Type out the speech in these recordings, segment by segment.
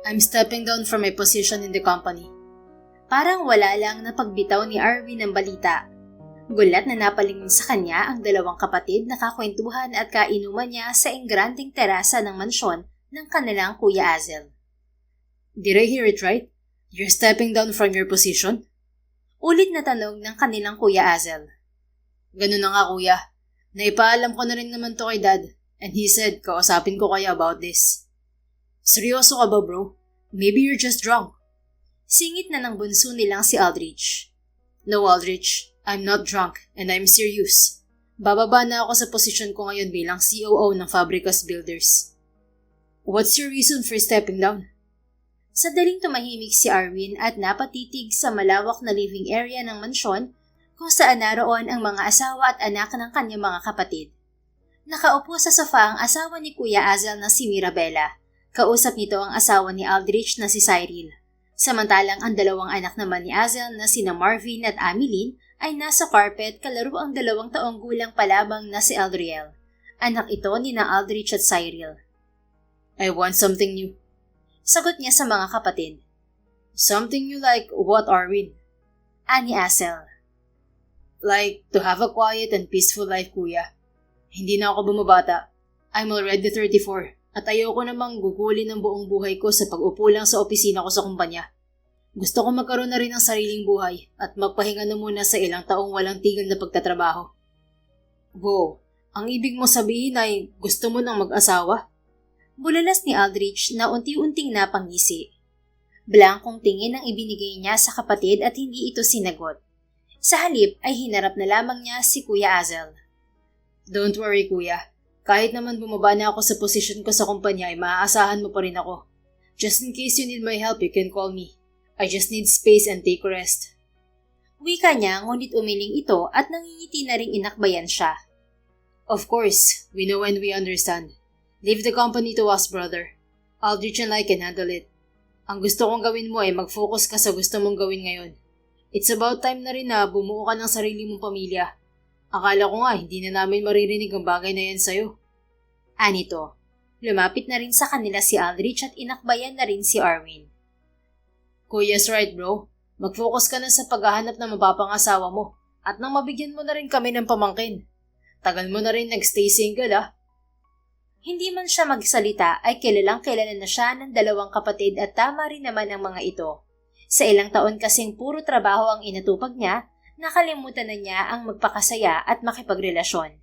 I'm stepping down from my position in the company. Parang wala lang na pagbitaw ni Arvin ng balita. Gulat na napalingin sa kanya ang dalawang kapatid na kakwentuhan at kainuman niya sa engranding terasa ng mansyon ng kanilang Kuya Azel. Did I hear it right? You're stepping down from your position? Ulit na tanong ng kanilang Kuya Azel. Ganun na nga kuya. Naipaalam ko na rin naman to kay Dad and he said kausapin ko kayo about this. Seryoso ka ba bro? Maybe you're just drunk. Singit na ng bunso nilang si Aldrich. No Aldrich, I'm not drunk and I'm serious. Bababa na ako sa posisyon ko ngayon bilang COO ng Fabricas Builders. What's your reason for stepping down? Sadaling tumahimik si Arvin at napatitig sa malawak na living area ng mansyon kung saan naroon ang mga asawa at anak ng kanyang mga kapatid. Nakaupo sa sofa ang asawa ni Kuya Azel na si Mirabella. Kausap nito ang asawa ni Aldrich na si Cyril. Samantalang ang dalawang anak naman ni Azel na sina Marvin at Ameline ay nasa carpet kalaro ang 2 taong gulang pa lamang na si Aldriel. Anak ito ni na Aldrich at Cyril. I want something new. Sagot niya sa mga kapatid. Something new like what, Arvin? Ani Azel. Like to have a quiet and peaceful life, kuya. Hindi na ako bumabata. I'm already 34 at ayoko namang gugulin ng buong buhay ko sa pag-upo lang sa opisina ko sa kumpanya. Gusto ko magkaroon na rin ng sariling buhay at magpahinga na muna sa ilang taong walang tigil na pagtatrabaho. Wow, ang ibig mo sabihin ay gusto mo nang mag-asawa? Bulalas ni Aldrich na unti-unting napangisi. Blankong tingin ang ibinigay niya sa kapatid at hindi ito sinagot. Sa halip ay hinarap na lamang niya si Kuya Azel. Don't worry kuya. Kahit naman bumaba na ako sa posisyon ko sa kumpanya ay maaasahan mo pa rin ako. Just in case you need my help, you can call me. I just need space and take rest. Wika niya ngunit umiling ito at nangingiti na ring inakbayan siya. Of course, we know and we understand. Leave the company to us, brother. Aldrich and I can handle it. Ang gusto kong gawin mo ay mag-focus ka sa gusto mong gawin ngayon. It's about time na rin na bumuo ka ng sarili mong pamilya. Akala ko nga hindi na namin maririnig ang bagay na yan sa'yo. Anito, lumapit na rin sa kanila si Aldrich at inakbayan na rin si Arvin. Kuya's right bro. Mag-focus ka na sa paghahanap ng mapapangasawa mo at nang mabigyan mo na rin kami ng pamangkin. Tagal mo na rin nagstay single ah. Hindi man siya magsalita ay kilalang kilala na siya ng 2 kapatid at tama rin naman ang mga ito. Sa ilang taon kasing puro trabaho ang inatupag niya, nakalimutan na niya ang magpakasaya at makipagrelasyon.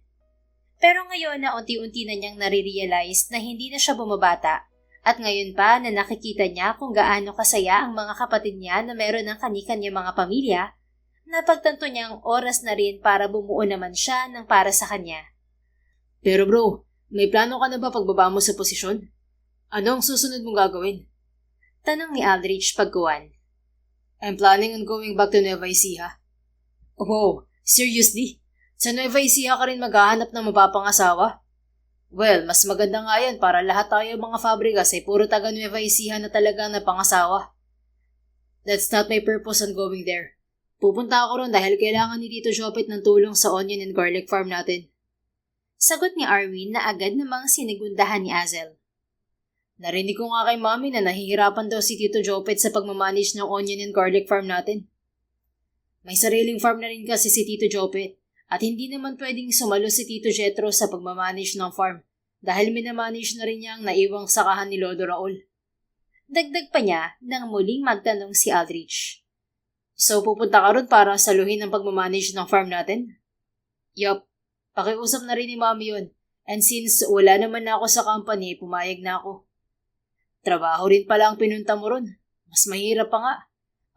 Pero ngayon na unti-unti na niyang nare-realize na hindi na siya bumabata at ngayon pa na nakikita niya kung gaano kasaya ang mga kapatid niya na meron ng kani-kanya mga pamilya, napagtanto niyang oras na rin para bumuo naman siya ng para sa kanya. Pero bro, may plano ka na ba pagbaba mo sa posisyon? Ano ang susunod mong gagawin? Tanong ni Aldrich pagkuwan. I'm planning on going back to Nueva Ecija. Oh, seriously? Sa Nueva Ecija ka rin maghahanap ng mapapangasawa? Well, mas maganda nga yan para lahat tayo mga Fabricas ay puro taga Nueva Ecija na talaga na pangasawa. That's not my purpose on going there. Pupunta ako ron dahil kailangan ni Tito Jopet ng tulong sa onion and garlic farm natin. Sagot ni Arvin na agad namang sinigundahan ni Azel. Narinig ko nga kay Mami na nahihirapan daw si Tito Jopet sa pagmamanage ng onion and garlic farm natin. May sariling farm na rin kasi si Tito Jopet at hindi naman pwedeng sumalo si Tito Jetro sa pagmamanage ng farm dahil minamanage na rin niya ang naiwang sakahan ni Lodo Raul. Dagdag pa niya nang muling magtanong si Aldrich. So pupunta ka ron para saluhin ang pagmamanage ng farm natin? Yup, pakiusap na rin ni Mami yun and since wala naman na ako sa company, pumayag na ako. Trabaho rin pala ang pinunta mo ron. Mas mahirap pa nga.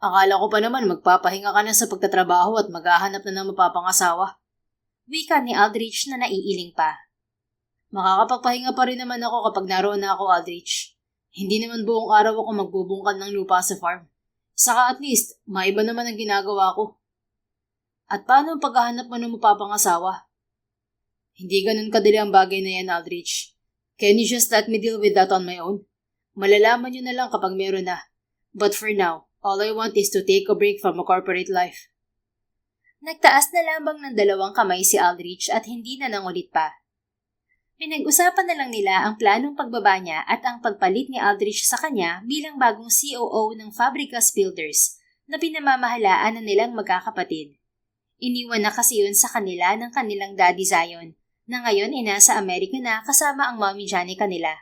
Akala ko pa naman magpapahinga ka na sa pagtatrabaho at maghahanap na ng mapapangasawa. Wika ni Aldrich na naiiling pa. Makakapagpahinga pa rin naman ako kapag naroon na ako, Aldrich. Hindi naman buong araw ako magbubungkal ng lupa sa farm. Saka at least, maiba naman ang ginagawa ko. At paano ang paghahanap mo ng mapapangasawa? Hindi ganun kadali ang bagay na yan, Aldrich. Can you just let me deal with that on my own? Malalaman nyo na lang kapag meron na. But for now, all I want is to take a break from a corporate life. Nagtaas na lamang ng 2 kamay si Aldrich at hindi na nangulit pa. Pinag-usapan na lang nila ang planong pagbaba niya at ang pagpalit ni Aldrich sa kanya bilang bagong COO ng Fabregas Builders na pinamamahalaan na nilang magkakapatid. Iniwan na kasi yun sa kanila ng kanilang daddy Zion na ngayon ay nasa Amerika na kasama ang mommy Janica nila.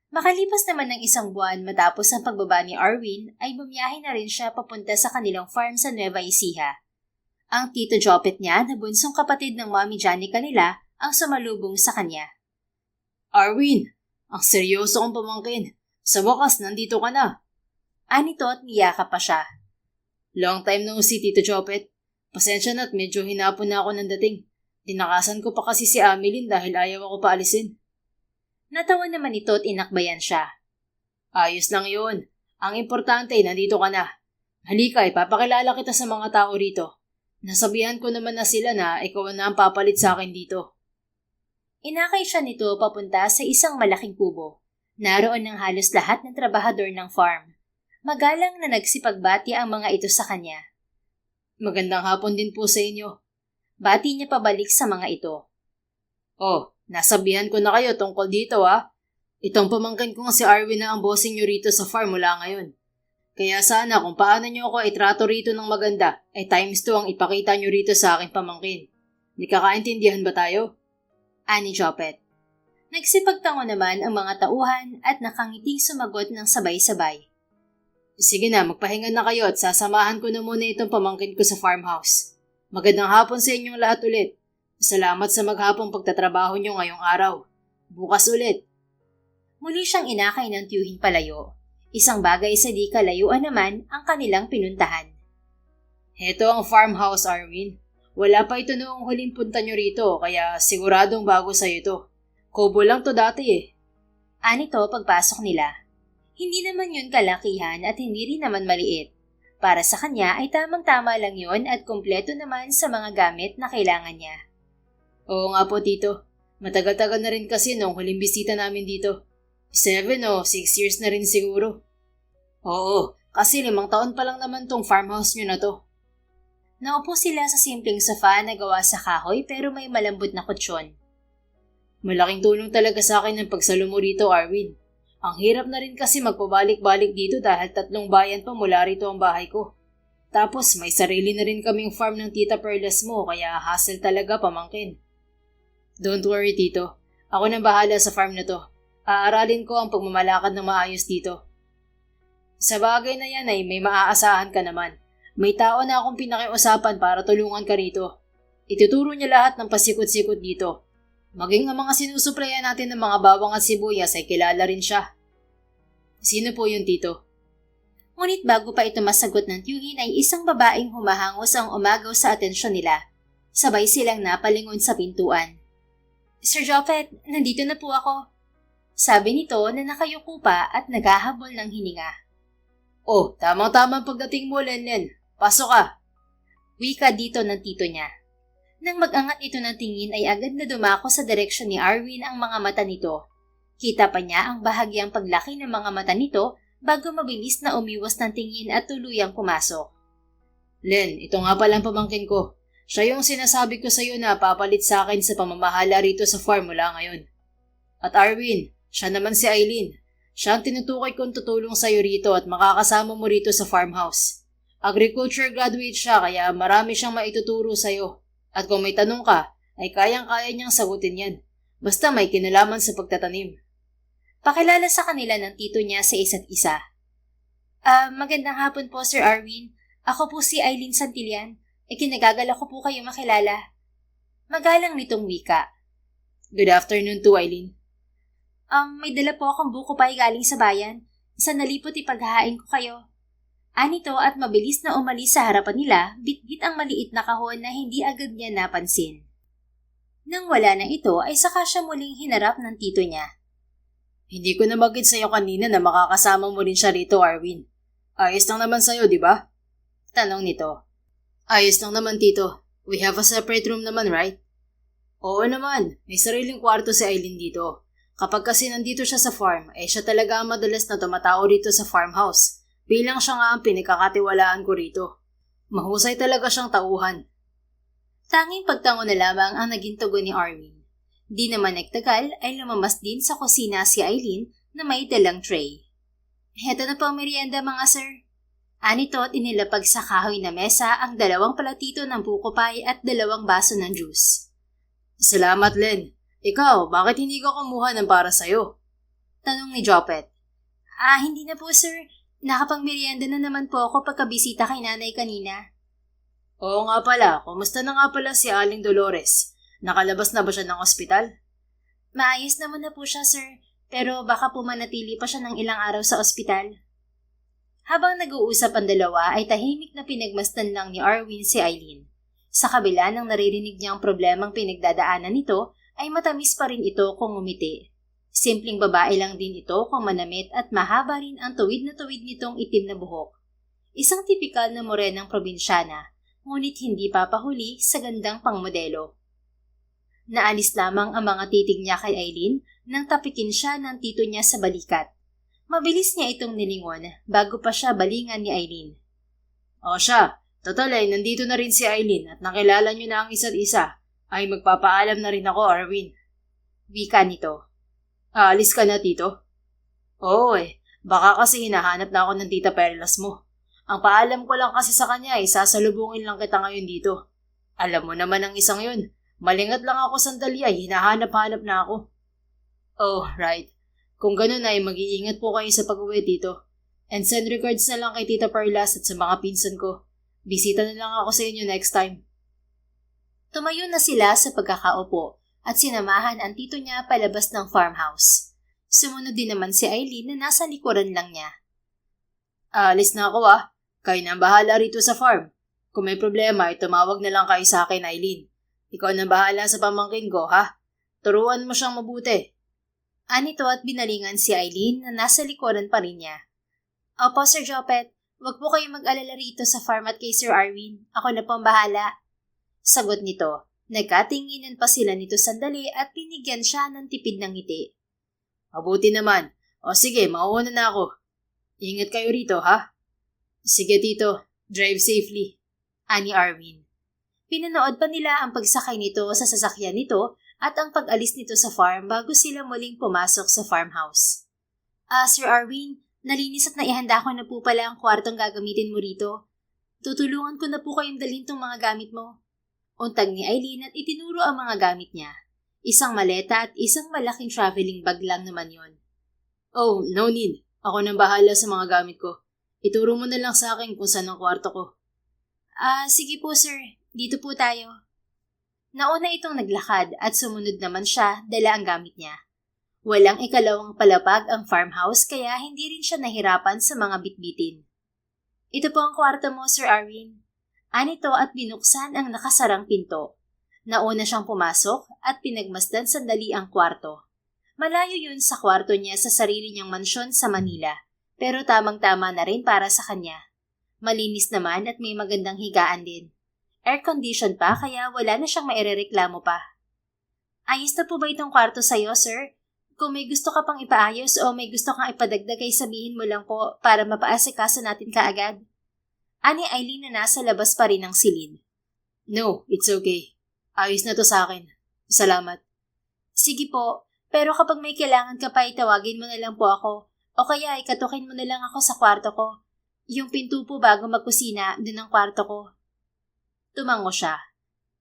Makalipas naman ng isang buwan matapos ang pagbaba ni Arwin ay bumiyahe na rin siya papunta sa kanilang farm sa Nueva Ecija. Ang tito Jopet niya na bunsong kapatid ng mommy Janica nila ang sumalubong sa kanya. Arwin, ang seryoso kong pamangkin. Sa wakas, nandito ka na. Anito at niyaka pa siya. Long time no see, Tito Jopet. Pasensya na at medyo hinapon na ako ng dating. Tinakasan ko pa kasi si Ameline dahil ayaw ako paalisin. Natawa naman ito at inakbayan siya. Ayos lang yun. Ang importante, nandito ka na. Halika, ipapakilala kita sa mga tao rito. Nasabihan ko naman na sila na ikaw na ang papalit sa akin dito. Inakay siya nito papunta sa isang malaking kubo. Naroon ang halos lahat ng trabahador ng farm. Magalang na nagsipagbati ang mga ito sa kanya. Magandang hapon din po sa inyo. Bati niya pabalik sa mga ito. Oh, nasabihan ko na kayo tungkol dito Itong pamangkin kong si Arwin na ang bossing nyo rito sa farm mula ngayon. Kaya sana kung paano nyo ako itrato rito ng maganda ay times 2 ang ipakita nyo rito sa aking pamangkin. Nakakaintindihan ba tayo? Ani Jopet. Nagsipagtango naman ang mga tauhan at nakangiting sumagot ng sabay-sabay. Sige na, magpahinga na kayo at sasamahan ko na muna itong pamangkin ko sa farmhouse. Magandang hapon sa inyong lahat ulit. Salamat sa maghapong pagtatrabaho nyo ngayong araw. Bukas ulit. Muli siyang inakay ng tiyuhin palayo. Isang bagay sa di kalayuan naman ang kanilang pinuntahan. Heto ang farmhouse, Arwin. Wala pa ito noong huling punta nyo rito, kaya siguradong bago sa'yo ito. Kobo lang to dati Anito pagpasok nila. Hindi naman yun kalakihan at hindi rin naman maliit. Para sa kanya ay tamang-tama lang yun at kumpleto naman sa mga gamit na kailangan niya. Oo nga po, Tito. Matagal-tagal na rin kasi noong huling bisita namin dito. 7 o 6 years na rin siguro. Oo, kasi 5 taon pa lang naman tong farmhouse nyo na to. Naupo sila sa simpleng sofa na gawa sa kahoy pero may malambot na kutsyon. Malaking tulong talaga sa akin ang pagsalo mo rito, Arwin. Ang hirap na rin kasi magpabalik-balik dito dahil 3 bayan pa mula rito ang bahay ko. Tapos may sarili na rin kaming farm ng tita Perlas mo kaya hassle talaga pamangkin. Don't worry, Tito. Ako nang bahala sa farm na to. Aaralin ko ang pagmamalakad ng maayos dito. Sa bagay na yan ay may maaasahan ka naman. May tao na akong pinakiusapan para tulungan ka rito. Ituturo niya lahat ng pasikot-sikot dito. Maging ang mga sinusuplayan natin ng mga bawang at sibuyas ay kilala rin siya. Sino po yun, Tito? Ngunit bago pa ito masagot ng tiyuhin ay isang babaeng humahangos ang umagaw sa atensyon nila. Sabay silang napalingon sa pintuan. Sir Jopet, nandito na po ako. Sabi nito na nakayuko pa at naghahabol ng hininga. Oh, tamang-tamang pagdating mo, Lenlen. Pasok ka. Wika dito ng tito niya. Nang mag-angat ito ng tingin ay agad na dumako sa direksyon ni Arwin ang mga mata nito. Kita pa niya ang bahagyang paglaki ng mga mata nito bago mabilis na umiwas ng tingin at tuluyang pumasok. Len, ito nga palang pamangkin ko. Siya yung sinasabi ko sa iyo na papalit sa akin sa pamamahala rito sa farm mula ngayon. At Arwin, siya naman si Eileen. Siya ang tinutukoy kong tutulong sa iyo rito at makakasama mo rito sa farmhouse. Agriculture graduate siya kaya marami siyang maituturo sa iyo. At kung may tanong ka, ay kayang-kaya niyang sagutin yan. Basta may kinalaman sa pagtatanim. Pakilala sa kanila ng tito niya sa isa't isa. Magandang hapon po, Sir Arwin. Ako po si Eileen Santillan. Ikinagagala ko po kayo makilala. Magalang nitong wika. Good afternoon to Eileen. May dala po akong buko pie galing sa bayan. Sa nalipot ipaghahain ko kayo. Anito at mabilis na umalis sa harapan nila, bitbit ang maliit na kahon na hindi agad niya napansin. Nang wala na ito ay saka siya muling hinarap ng tito niya. Hindi ko na magit sa'yo kanina na makakasama mo rin siya rito, Arwin. Ayos lang naman sa'yo, di ba? Tanong nito. Ayos lang naman, Tito. We have a separate room naman, right? Oo naman. May sariling kwarto si Eileen dito. Kapag kasi nandito siya sa farm, ay siya talaga ang madalas na tumatao rito sa farmhouse. Bilang siya nga ang pinagkakatiwalaan ko rito. Mahusay talaga siyang tauhan. Tanging pagtango na lamang ang naging tugon ni Arwin. Di naman nagtagal ay lumabas din sa kusina si Eileen na may dalang tray. Heto na po ang merienda mga sir. Anito at inilapag sa kahoy na mesa ang 2 platito ng buko pie at 2 baso ng juice. Salamat, Len. Ikaw, bakit hindi ka kumuha ng para sa'yo? Tanong ni Jopet. Hindi na po sir. Nakapang-merienda na naman po ako pagkabisita kay nanay kanina. Oo nga pala, kumusta na nga pala si Aling Dolores? Nakalabas na ba siya ng ospital? Maayos naman na po siya sir, pero baka po manatili pa siya ng ilang araw sa ospital. Habang nag-uusap ang dalawa ay tahimik na pinagmasdan lang ni Arwin si Eileen. Sa kabila ng naririnig niyang problemang pinagdadaanan nito, ay matamis pa rin ito kung umiti. Simpleng babae lang din ito kung manamit at mahaba rin ang tuwid na tuwid nitong itim na buhok. Isang tipikal na morenang probinsyana, ngunit hindi papahuli sa gandang pangmodelo. Naalis lamang ang mga titig niya kay Eileen nang tapikin siya ng tito niya sa balikat. Mabilis niya itong nilingon bago pa siya balingan ni Eileen. O siya, total ay nandito na rin si Eileen at nakilala niyo na ang isa't isa. Ay magpapaalam na rin ako, Arwin. Wika nito. Aalis ka na, tito? Oo baka kasi hinahanap na ako ng tita Perlas mo. Ang paalam ko lang kasi sa kanya ay sasalubungin lang kita ngayon dito. Alam mo naman ang isang yun. Malingat lang ako sandali ay hinahanap-hanap na ako. Oh, right. Kung ganun ay mag-iingat po kayo sa pag-uwi, tito. And send regards na lang kay Tita Perlas at sa mga pinsan ko. Bisita na lang ako sa inyo next time. Tumayo na sila sa pagkakaupo at sinamahan ang tito niya palabas ng farmhouse. Sumunod din naman si Eileen na nasa likuran lang niya. Alis na ako Kayo na bahala rito sa farm. Kung may problema ay tumawag na lang kayo sa akin, Eileen. Ikaw na bahala sa pamangkin ko, ha? Turuan mo siyang mabuti. Anito at binalingan si Eileen na nasa likuran pa rin niya. Opo, Sir Jopet. Huwag po kayong mag-alala rito sa farm at kay Sir Arwin. Ako na po ang bahala. Sagot nito. Nagkatinginan pa sila nito sandali at binigyan siya ng tipid ng ngiti. Mabuti naman. O sige, mauuna na ako. Ingat kayo rito, ha? Sige, tito. Drive safely. Ani Arwin. Pinanood pa nila ang pagsakay nito sa sasakyan nito at ang pag-alis nito sa farm bago sila muling pumasok sa farmhouse. Sir Arwin, nalinis at naihanda ko na po pala ang kwartong gagamitin mo rito. Tutulungan ko na po kayong dalhin tong mga gamit mo. Untag ni Eileen at itinuro ang mga gamit niya. Isang maleta at isang malaking traveling bag lang naman yon. Oh, no need. Ako nang bahala sa mga gamit ko. Ituro mo na lang sa akin kung saan ang kwarto ko. Sige po sir. Dito po tayo. Nauna itong naglakad at sumunod naman siya dala ang gamit niya. Walang ikalawang palapag ang farmhouse kaya hindi rin siya nahirapan sa mga bitbitin. Ito po ang kwarto mo, Sir Arwin. Anito at binuksan ang nakasarang pinto. Nauna siyang pumasok at pinagmasdan sandali ang kwarto. Malayo yun sa kwarto niya sa sarili niyang mansyon sa Manila, pero tamang-tama na rin para sa kanya. Malinis naman at may magandang higaan din. Air-condition pa kaya wala na siyang mairereklamo pa. Ayos na po ba itong kwarto sa'yo, sir? Kung may gusto ka pang ipaayos o may gusto kang ipadagdag ay sabihin mo lang po para mapaasikaso natin kaagad. Ani Eileen na nasa labas pa rin ng silid. No, it's okay. Ayos na to sa akin. Salamat. Sige po, pero kapag may kailangan ka pa itawagin mo na lang po ako o kaya ikatukin mo na lang ako sa kwarto ko. Yung pinto po bago magkusina din ang kwarto ko. Tumango siya.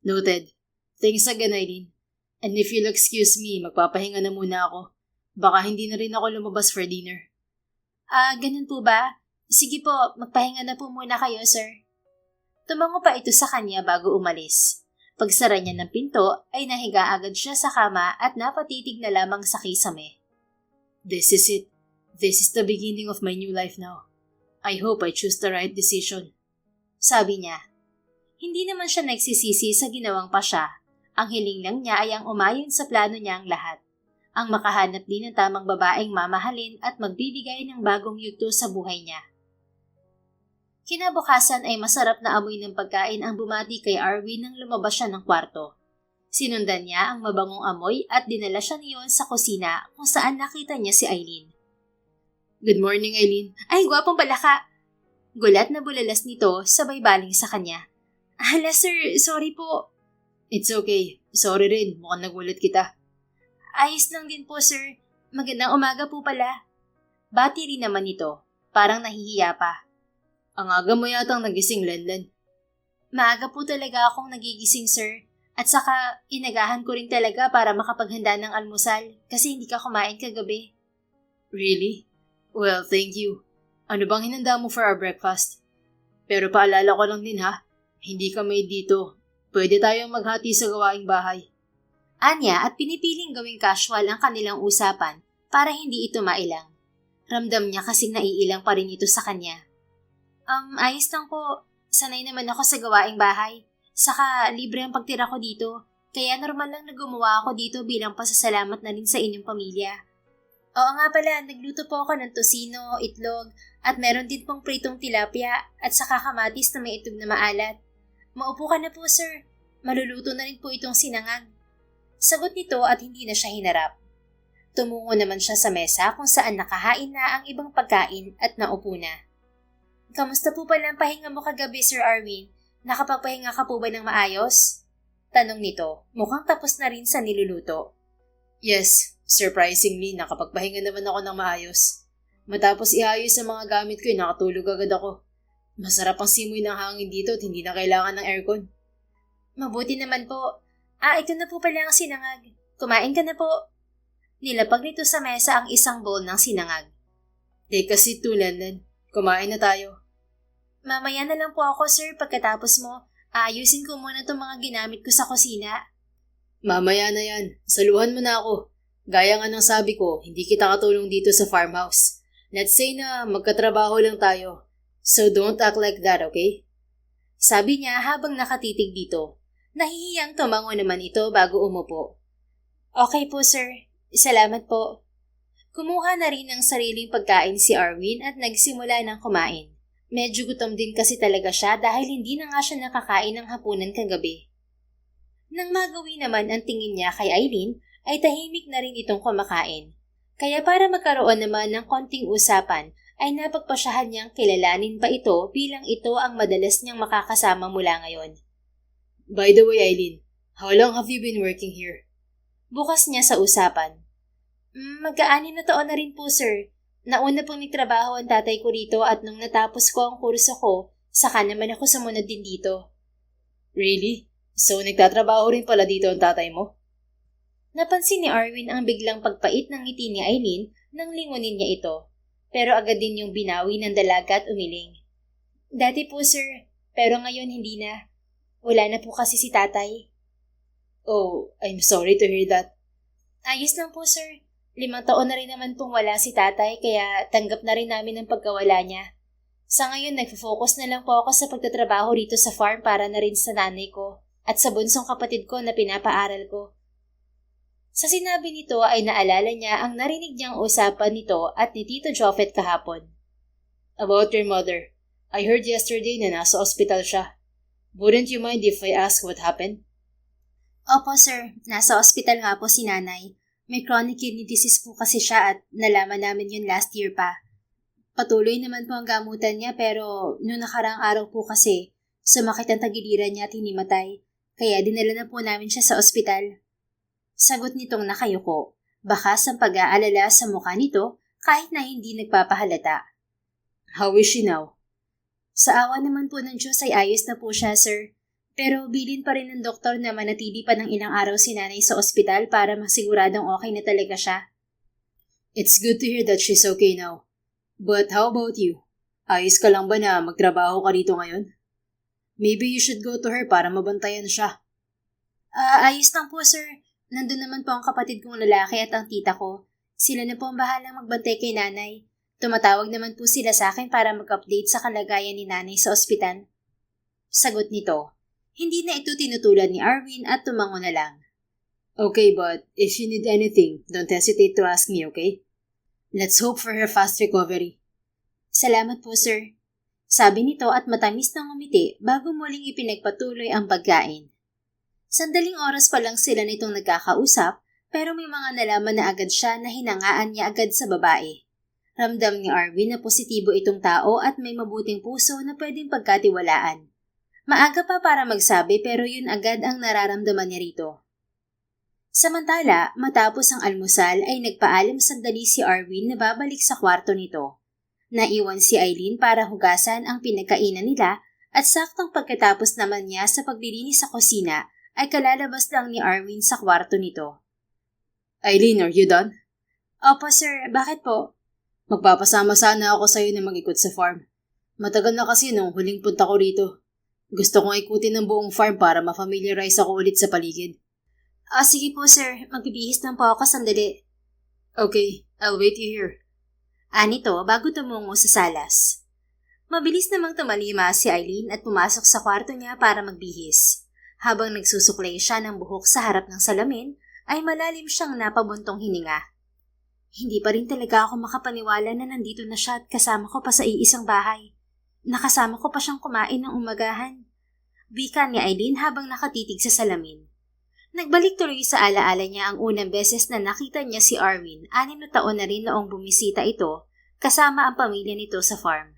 Noted. Thanks again, Eileen. And if you'll excuse me, magpapahinga na muna ako. Baka hindi na rin ako lumabas for dinner. Ganun po ba? Sige po, magpahinga na po muna kayo, sir. Tumango pa ito sa kanya bago umalis. Pagsara niya ng pinto, ay nahiga agad siya sa kama at napatitig na lamang sa kisame. This is it. This is the beginning of my new life now. I hope I choose the right decision. Sabi niya. Hindi naman siya nagsisisi sa ginawang pa siya. Ang hiling lang niya ay ang umayon sa plano niya ang lahat. Ang makahanap din ng tamang babaeng mamahalin at magbibigay ng bagong yugto sa buhay niya. Kinabukasan ay masarap na amoy ng pagkain ang bumati kay Arwin nang lumabas siya ng kwarto. Sinundan niya ang mabangong amoy at dinala siya niyon sa kusina kung saan nakita niya si Eileen. Good morning, Eileen. Ay, gwapong balaka! Gulat na bulalas nito sabay baling sa kanya. Hala sir, sorry po. It's okay. Sorry rin, mukhang nagulat kita. Ayos lang din po, sir. Magandang umaga po pala. Bati rin naman ito. Parang nahihiya pa. Ang aga mo yatang nagising, Lenlen. Maaga po talaga akong nagigising, sir. At saka, inagahan ko rin talaga para makapaghanda ng almusal kasi hindi ka kumain kagabi. Really? Well, thank you. Ano bang hinanda mo for our breakfast? Pero paalala ko lang din ha, hindi ka may dito. Pwede tayong maghati sa gawaing bahay. Anya at pinipiling gawing casual ang kanilang usapan para hindi ito mailang. Ramdam niya kasing naiilang pa rin ito sa kanya. Ayos lang po. Sanay naman ako sa gawaing bahay. Saka libre ang pagtira ko dito. Kaya normal lang na gumawa ako dito bilang pasasalamat na rin sa inyong pamilya. Oo nga pala, nagluto po ako ng tosino, itlog, at meron din pong pritong tilapia at saka kamatis na may itlog na maalat. Maupo ka na po, sir. Maluluto na rin po itong sinangag. Sagot nito at hindi na siya hinarap. Tumungo naman siya sa mesa kung saan nakahain na ang ibang pagkain at naupo na. Kamusta po pala ang pahinga mo kagabi, Sir Arwin? Nakapagpahinga ka po ba ng maayos? Tanong nito, mukhang tapos na rin sa niluluto. Yes, surprisingly, nakapagpahinga naman ako ng maayos. Matapos iayos ang mga gamit ko, nakatulog agad ako. Masarap ang simoy ng hangin dito at hindi na kailangan ng aircon. Mabuti naman po. Ito na po pala ang sinangag. Kumain ka na po. Nilapag nito sa mesa ang isang bowl ng sinangag. Take a seat, Lenlen. Kumain na tayo. Mamaya na lang po ako, sir, pagkatapos mo. Ayusin ko muna itong mga ginamit ko sa kusina. Mamaya na yan. Saluhan mo na ako. Gaya nga ng sabi ko, hindi kita katulong dito sa farmhouse. Let's say na magkatrabaho lang tayo. So don't act like that, okay? Sabi niya habang nakatitig dito. Nahihiyang tumango naman ito bago umupo. Okay po, sir. Salamat po. Kumuha na rin ng sariling pagkain si Arwin at nagsimula ng kumain. Medyo gutom din kasi talaga siya dahil hindi na nga siya nakakain ng hapunan kagabi. Nang magawi naman ang tingin niya kay Eileen, ay tahimik na rin itong kumakain. Kaya para magkaroon naman ng konting usapan, ay napagpasyahan niyang kilalanin pa ito bilang ito ang madalas niyang makakasama mula ngayon. By the way, Eileen, how long have you been working here? Bukas niya sa usapan. Mag-6 na taon na rin po, sir. Nauna pong nagtrabaho ang tatay ko rito at nung natapos ko ang kurso ko, saka naman ako sumunod din dito. Really? So nagtatrabaho rin pala dito ang tatay mo? Napansin ni Arwin ang biglang pagpait ng ngiti ni Eileen nang lingunin niya ito. Pero agad din yung binawi ng dalaga at umiling. Dati po, sir. Pero ngayon hindi na. Wala na po kasi si tatay. Oh, I'm sorry to hear that. Ayos lang po, sir. 5 taon na rin naman pong wala si tatay kaya tanggap na rin namin ang pagkawala niya. Sa ngayon, nagfo-focus na lang po ako sa pagtatrabaho rito sa farm para na rin sa nanay ko at sa bunsong kapatid ko na pinapaaral ko. Sa sinabi nito ay naalala niya ang narinig niyang usapan nito at ni Tito Jofet kahapon. About your mother. I heard yesterday na nasa ospital siya. Wouldn't you mind if I ask what happened? Opo, sir. Nasa ospital nga po si nanay. May chronic kidney disease po kasi siya at nalaman namin yun last year pa. Patuloy naman po ang gamutan niya pero noong nakaraang araw po kasi sumakit ang tagiliran niya at hinimatay. Kaya dinala na po namin siya sa ospital. Sagot nitong nakayuko, bakas ang pag-aalala sa mukha nito kahit na hindi nagpapahalata. How is she now? Sa awa naman po ng Diyos ay ayos na po siya, sir. Pero bilin pa rin ng doktor na manatili pa ng ilang araw si nanay sa ospital para masiguradong okay na talaga siya. It's good to hear that she's okay now. But how about you? Ayos ka lang ba na magtrabaho ka dito ngayon? Maybe you should go to her para mabantayan siya. Ayos lang po, sir. Nandun naman po ang kapatid kong lalaki at ang tita ko. Sila na po ang bahalang magbantay kay nanay. Tumatawag naman po sila sa akin para mag-update sa kalagayan ni nanay sa ospital. Sagot nito. Hindi na ito tinutulan ni Arwin at tumango na lang. Okay, but if you need anything, don't hesitate to ask me, okay? Let's hope for her fast recovery. Salamat po, sir. Sabi nito at matamis na ngumiti bago muling ipinagpatuloy ang pagkain. Sandaling oras pa lang sila nitong nagkakausap pero may mga nalaman na agad siya na hinangaan niya agad sa babae. Ramdam ni Arwin na positibo itong tao at may mabuting puso na pwedeng pagkatiwalaan. Maaga pa para magsabi pero yun agad ang nararamdaman niya rito. Samantala, matapos ang almusal ay nagpaalam sandali si Arwin na babalik sa kwarto nito. Naiwan si Eileen para hugasan ang pinagkainan nila at saktong pagkatapos naman niya sa paglilinis sa kusina ay kalalabas lang ni Arwin sa kwarto nito. Eileen, are you done? Opo sir, bakit po? Magpapasama sana ako sa'yo na mag-ikot sa farm. Matagal na kasi nung huling punta ko rito. Gusto kong ikutin ng buong farm para ma-familiarize ako ulit sa paligid. Sige po sir, magbibihis lang po ako sandali. Okay, I'll wait you here. Anito bago tumungo sa salas. Mabilis namang tumalima si Eileen at pumasok sa kwarto niya para magbihis. Habang nagsusuklay siya ng buhok sa harap ng salamin, ay malalim siyang napabuntong hininga. Hindi pa rin talaga ako makapaniwala na nandito na siya at kasama ko pa sa iisang bahay. Nakasama ko pa siyang kumain ng umagahan. Wika ni Eileen habang nakatitig sa salamin. Nagbalik tuloy sa alaala niya ang unang beses na nakita niya si Arwin 6 na taon na rin noong bumisita ito kasama ang pamilya nito sa farm.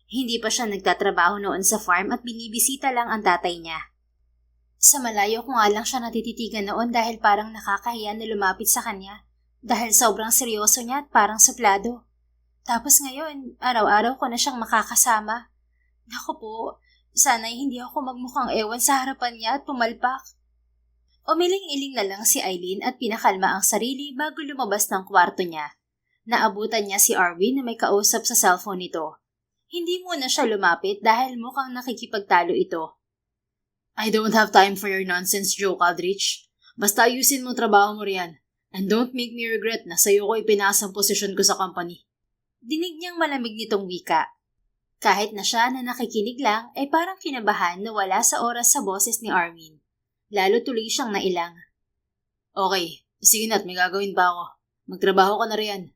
Hindi pa siya nagtatrabaho noon sa farm at binibisita lang ang tatay niya. Sa malayo ko nga lang siya natititigan noon dahil parang nakakahiya na lumapit sa kanya dahil sobrang seryoso niya at parang suplado. Tapos ngayon, araw-araw ko na siyang makakasama. Naku po, sana'y hindi ako magmukhang ewan sa harapan niya at pumalpak. Umiling-iling na lang si Eileen at pinakalma ang sarili bago lumabas ng kwarto niya. Naabutan niya si Arwin na may kausap sa cellphone nito. Hindi muna siya lumapit dahil mukhang nakikipagtalo ito. I don't have time for your nonsense joke, Aldrich. Basta ayusin mo trabaho mo riyan. And don't make me regret na sa'yo ko ipinasa ang posisyon ko sa company. Dinig niyang malamig nitong wika. Kahit na siya na nakikinig lang ay parang kinabahan na wala sa oras sa boses ni Arwin. Lalo tuloy siyang nailang. Okay, sige na't may gagawin pa ako. Magtrabaho ka na riyan.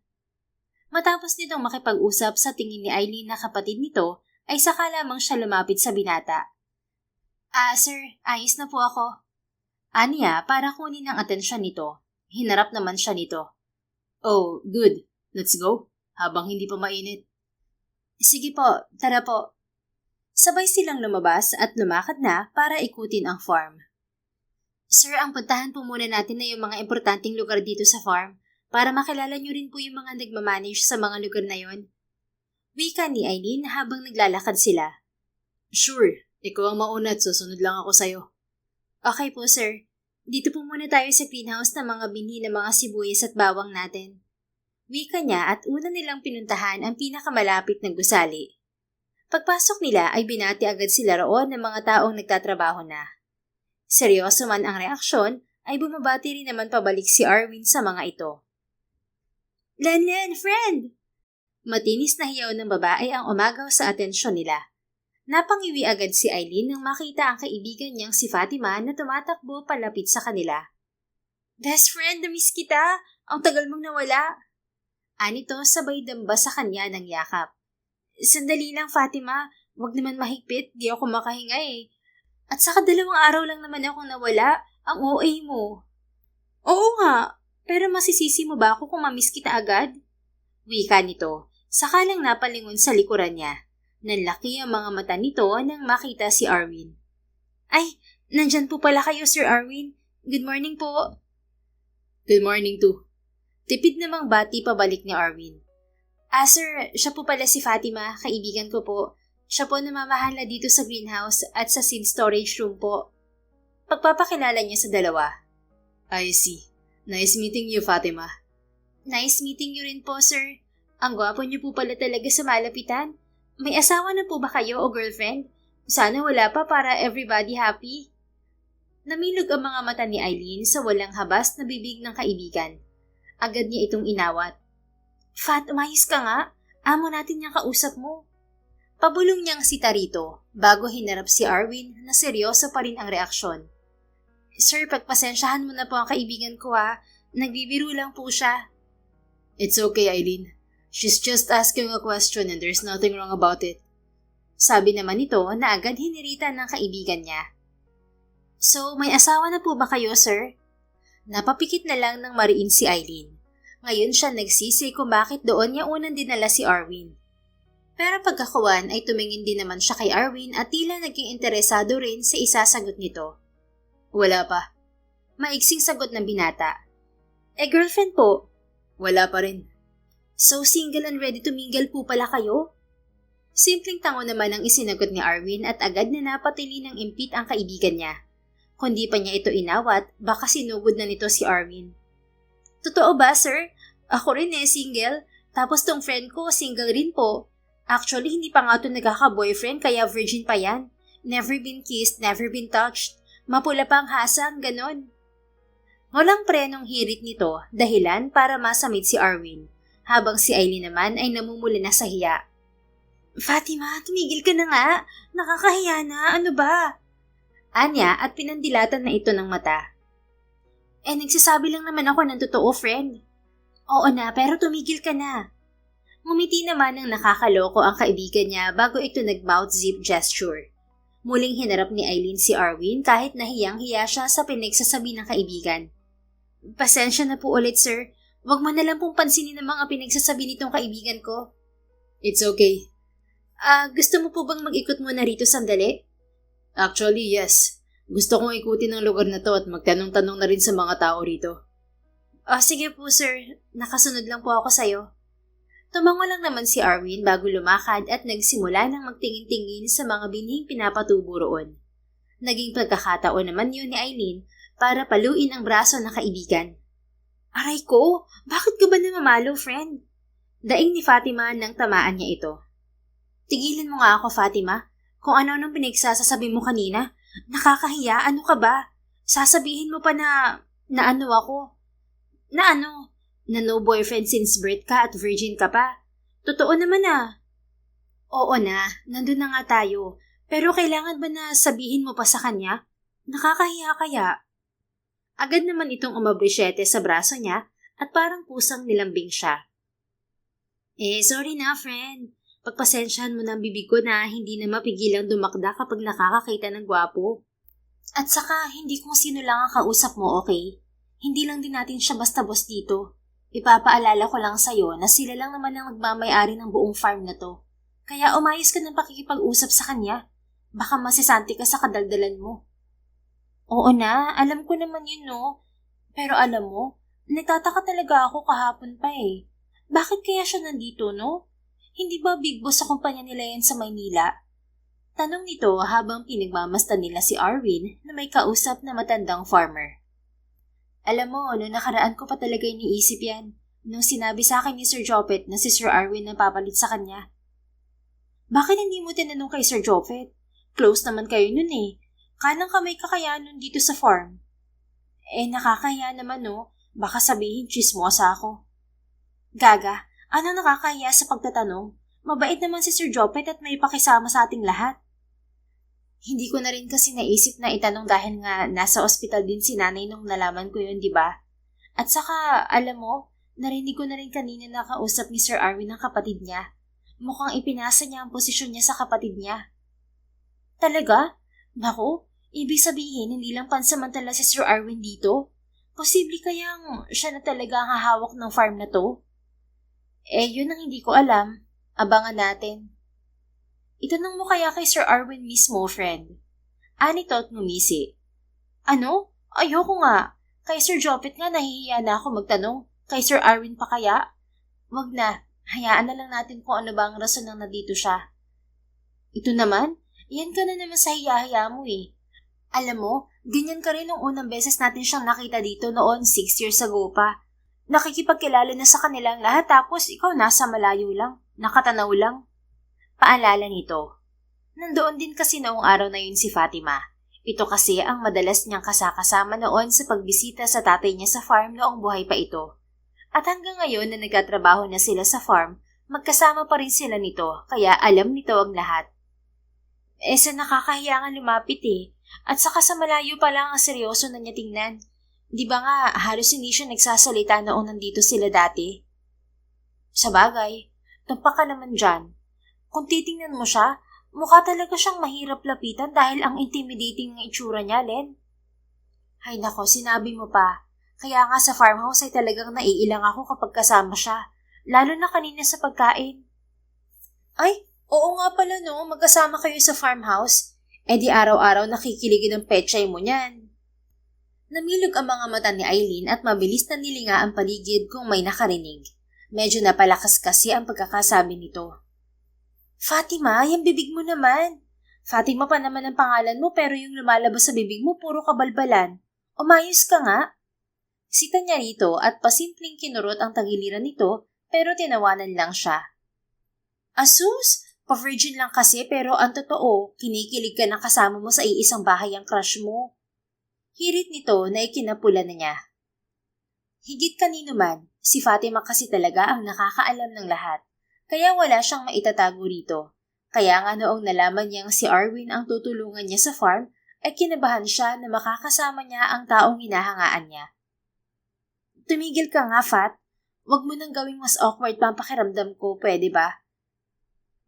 Matapos nitong makipag-usap sa tingin ni Eileen na kapatid nito, ay saka lamang siya lumapit sa binata. Sir, ayos na po ako. Aniya para kunin ang atensyon nito. Hinarap naman siya nito. Oh, good. Let's go. Habang hindi pa mainit. Sige po, tara po. Sabay silang lumabas at lumakad na para ikutin ang farm. Sir, ang puntahan po muna natin na yung mga importanteng lugar dito sa farm para makilala niyo rin po yung mga nagmamanage sa mga lugar na yon. Wika ni Eileen habang naglalakad sila. Sure, ikaw ang mauna at susunod lang ako sa'yo. Okay po sir, dito po muna tayo sa greenhouse ng mga binhi ng mga sibuyas at bawang natin. Wika niya at una nilang pinuntahan ang pinakamalapit na gusali. Pagpasok nila ay binati agad sila roon ng mga taong nagtatrabaho na. Seryoso man ang reaksyon, ay bumabati rin naman pabalik si Arwin sa mga ito. Len, friend! Matinis na hiyaw ng babae ang umagaw sa atensyon nila. Napangiwi agad si Eileen nang makita ang kaibigan niyang si Fatima na tumatakbo palapit sa kanila. Best friend, na-miss kita! Ang tagal mong nawala! Anito sabay damba sa kanya ng yakap. Sandali lang Fatima, wag naman mahigpit, di ako makahinga eh. At saka 2 araw lang naman akong nawala, ang OA mo. Oo nga, pero masisisi mo ba ako kung mamiss kita agad? Wika nito, saka lang napalingon sa likuran niya. Nanlaki ang mga mata nito nang makita si Arwin. Ay, nandyan po pala kayo Sir Arwin. Good morning po. Good morning too. Tipid namang bati pabalik ni Arwin. Sir, siya po pala si Fatima, kaibigan ko po. Siya po namamahala dito sa greenhouse at sa seed storage room po. Pagpapakilala niya sa dalawa. I see. Nice meeting you, Fatima. Nice meeting you rin po, sir. Ang gwapo niyo po pala talaga sa malapitan. May asawa na po ba kayo o girlfriend? Sana wala pa para everybody happy. Namilog ang mga mata ni Eileen sa walang habas na bibig ng kaibigan. Agad niya itong inawat. Fat, umayos ka nga. Amo natin niyang kausap mo. Pabulong niyang si Tarito bago hinarap si Arwin na seryoso pa rin ang reaksyon. Sir, pagpasensyahan mo na po ang kaibigan ko ha. Nagbibiro lang po siya. It's okay, Eileen. She's just asking a question and there's nothing wrong about it. Sabi naman nito na agad hiniritan ng kaibigan niya. So, may asawa na po ba kayo, sir? Napapikit na lang ng mariin si Eileen. Ngayon siya nagsisi kung bakit doon niya unang dinala si Arwin. Pero pagkakuwan ay tumingin din naman siya kay Arwin at tila naging interesado rin sa isasagot nito. Wala pa. Maiksing sagot ng binata. Girlfriend po. Wala pa rin. So single and ready to mingle po pala kayo? Simpleng tango naman ang isinagot ni Arwin at agad na napatili ng impit ang kaibigan niya. Kundi pa niya ito inawat, baka sinugod na nito si Arwin. Totoo ba, sir? Ako rin single. Tapos tong friend ko, single rin po. Actually, hindi pa nga ito nagkaka-boyfriend kaya virgin pa yan. Never been kissed, never been touched. Mapula pa ang hasang, ganon. Walang prenong hirit nito, dahilan para masamid si Arwin, habang si Aileen naman ay namumula na sa hiya. Fatima, tumigil ka na nga. Nakakahiya na, ano ba? Anya at pinandilatan na ito ng mata. Nagsasabi lang naman ako ng totoo, friend. Oo na, pero tumigil ka na. Ngumiti naman ng nakakaloko ang kaibigan niya bago ito nag-mouth zip gesture. Muling hinarap ni Aileen si Arwin kahit nahiyang-hiya siya sa pinagsasabi ng kaibigan. Pasensya na po ulit, sir. Huwag mo na lang pong pansinin ang mga pinagsasabi nitong kaibigan ko. It's okay. Gusto mo po bang mag-ikot muna rito sandali? Actually, yes. Gusto kong ikutin ang lugar na to at magtanong-tanong na rin sa mga tao rito. Sige po, sir. Nakasunod lang po ako sa'yo. Tumango lang naman si Arwin bago lumakad at nagsimula ng magtingin-tingin sa mga binhing pinapatubo roon. Naging pagkakataon naman yun ni Aileen para paluin ang braso ng kaibigan. Aray ko, bakit ka ba namamalo, friend? Daing ni Fatima nang tamaan niya ito. Tigilan mo nga ako, Fatima. Kung ano nang pinagsasasabi mo kanina, nakakahiya, ano ka ba? Sasabihin mo pa na ano ako? Na ano? Na no boyfriend since birth ka at virgin ka pa? Totoo naman Oo na, nandun na nga tayo. Pero kailangan ba na sabihin mo pa sa kanya? Nakakahiya kaya? Agad naman itong umabrisyete sa braso niya at parang pusang nilambing siya. Sorry na, friend. Pagpasensyahan mo ng bibig ko na hindi na mapigilang dumakda kapag nakakakita ng gwapo. At saka, hindi kung sino lang ang kausap mo, okay? Hindi lang din natin siya basta-boss dito. Ipapaalala ko lang sa'yo na sila lang naman ang nagmamay-ari ng buong farm na to. Kaya umayos ka ng pakikipag-usap sa kanya. Baka masisante ka sa kadaldalan mo. Oo na, alam ko naman yun, no? Pero alam mo, nagtataka talaga ako kahapon pa Bakit kaya siya nandito, no? Hindi ba big boss sa kumpanya nila yan sa Maynila? Tanong nito habang pinagmamastan nila si Arwin na may kausap na matandang farmer. Alam mo, noong nakaraan ko pa talaga iniisip yan nung sinabi sa akin ni Sir Jopet na si Sir Arwin ang papalit sa kanya. Bakit hindi mo tinanong kay Sir Jopet? Close naman kayo nun Kanang kamay ka kaya nun dito sa farm? Nakakaya naman no, baka sabihin chismosa ako. Gaga, ano nakakaya sa pagtatanong? Mabait naman si Sir Jopet at may pakisama sa ating lahat. Hindi ko na rin kasi naisip na itanong dahil nga nasa ospital din si nanay nung nalaman ko yun, di ba? At saka, alam mo, narinig ko na rin kanina na kausap ni Sir Arwin ng kapatid niya. Mukhang ipinasa niya ang posisyon niya sa kapatid niya. Talaga? Naku, ibig sabihin hindi lang pansamantala si Sir Arwin dito? Posible kayang siya na talaga ang hahawak ng farm na to? Yun ang hindi ko alam. Abangan natin. Itanong mo kaya kay Sir Arwin mismo, friend. Anito at ngumisi. Ano? Ayoko nga. Kay Sir Jopet nga nahihiya na ako magtanong. Kay Sir Arwin pa kaya? Wag na. Hayaan na lang natin kung ano ba ang rason nang nandito siya. Ito naman? Yan ka na naman sa hiya-hiya mo Alam mo, ganyan ka rin nung unang beses natin siyang nakita dito noon 6 years ago pa. Nakikipagkilala na sa kanilang lahat tapos ikaw nasa malayo lang. Nakatanaw lang. Paalala nito. Nandoon din kasi noong araw na yun si Fatima. Ito kasi ang madalas niyang kasakasama noon sa pagbisita sa tatay niya sa farm noong buhay pa ito. At hanggang ngayon na nagtatrabaho na sila sa farm, magkasama pa rin sila nito kaya alam nito ang lahat. Sa nakakahiya nga lumapit At saka sa malayo pa lang ang seryoso na niya tingnan. Di ba nga halos hindi siya nagsasalita noong nandito sila dati? Sa bagay, tumpa ka naman dyan. Kung titingnan mo siya, mukha talaga siyang mahirap lapitan dahil ang intimidating ng itsura niya, Len. Ay nako, sinabi mo pa. Kaya nga sa farmhouse ay talagang naiilang ako kapag kasama siya. Lalo na kanina sa pagkain. Ay, oo nga pala no, magkasama kayo sa farmhouse. Di araw-araw nakikiligin ng pechay mo niyan. Namilog ang mga mata ni Eileen at mabilis na nilinga ang paligid kung may nakarinig. Medyo napalakas kasi ang pagkakasabi nito. Fatima, yung bibig mo naman. Fatima pa naman ang pangalan mo pero yung lumalabas sa bibig mo puro kabalbalan. Umayos ka nga. Sita niya rito at pasimpleng kinurot ang tagiliran nito pero tinawanan lang siya. Asus, pa-virgin lang kasi pero ang totoo, kinikilig ka ng kasama mo sa iisang bahay ang crush mo. Hirit nito na ikinapula na niya. Higit kanino man, si Fatima kasi talaga ang nakakaalam ng lahat, kaya wala siyang maitatago rito. Kaya nga noong nalaman niyang si Arwin ang tutulungan niya sa farm, ay kinabahan siya na makakasama niya ang taong hinahangaan niya. Tumigil ka nga, Fat. Huwag mo nang gawing mas awkward pa ang pakiramdam ko, pwede ba?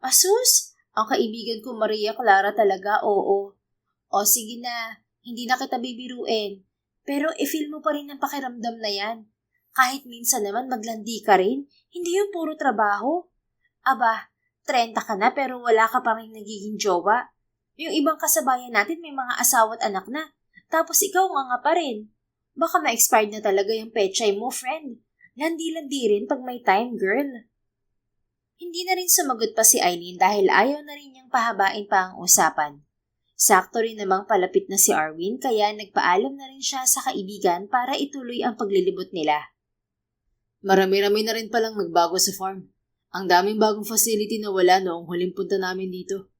Asus, ang kaibigan ko Maria Clara talaga, oo. O sige na, hindi na kita bibiruin. Pero i-feel mo pa rin ang pakiramdam na yan. Kahit minsan naman maglandi ka rin, hindi yung puro trabaho. Aba, 30 ka na pero wala ka pa rin nagiging jowa. Yung ibang kasabayan natin may mga asawa at anak na. Tapos ikaw nga pa rin. Baka ma-expired na talaga yung pechay mo, friend. Landi-landi rin pag may time, girl. Hindi na rin sumagot pa si Eileen dahil ayaw na rin niyang pahabain pa ang usapan. Sakto rin namang palapit na si Arwin kaya nagpaalam na rin siya sa kaibigan para ituloy ang paglilibot nila. Marami-rami na rin palang nagbago sa farm. Ang daming bagong facility na wala noong huling punta namin dito.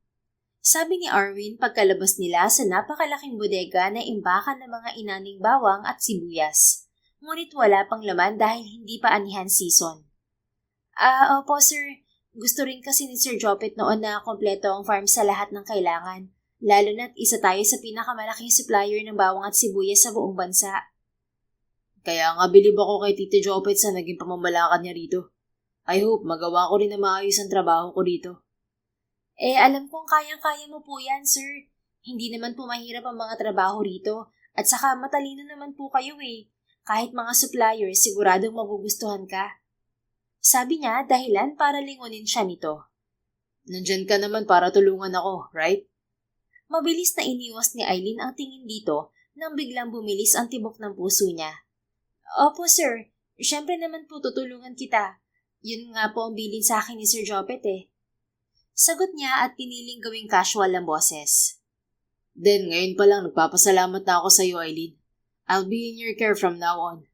Sabi ni Arwin pagkalabas nila sa napakalaking bodega na imbakan ng mga inaning bawang at sibuyas. Ngunit wala pang laman dahil hindi pa anihan season. Opo sir. Gusto rin kasi ni Sir Jopet noon na kompleto ang farm sa lahat ng kailangan. Lalo na't isa tayo sa pinakamalaking supplier ng bawang at sibuyas sa buong bansa. Kaya nga bilib ako kay Tita Jopet sa naging pamamalakad niya rito. I hope magawa ko rin na maayos ang trabaho ko dito. Alam kong kayang-kaya mo po yan, sir. Hindi naman po mahirap ang mga trabaho rito. At saka matalino naman po kayo eh. Kahit mga supplier, siguradong magugustuhan ka. Sabi niya dahilan para lingunin siya nito. Nandyan ka naman para tulungan ako, right? Mabilis na iniwas ni Eileen ang tingin dito nang biglang bumilis ang tibok ng puso niya. Opo sir, syempre naman po tutulungan kita. Yun nga po ang bilin sa akin ni Sir Jopet eh. Sagot niya at piniling gawing casual ang boses. Then ngayon pa lang nagpapasalamat na ako sa iyo, Eileen. I'll be in your care from now on.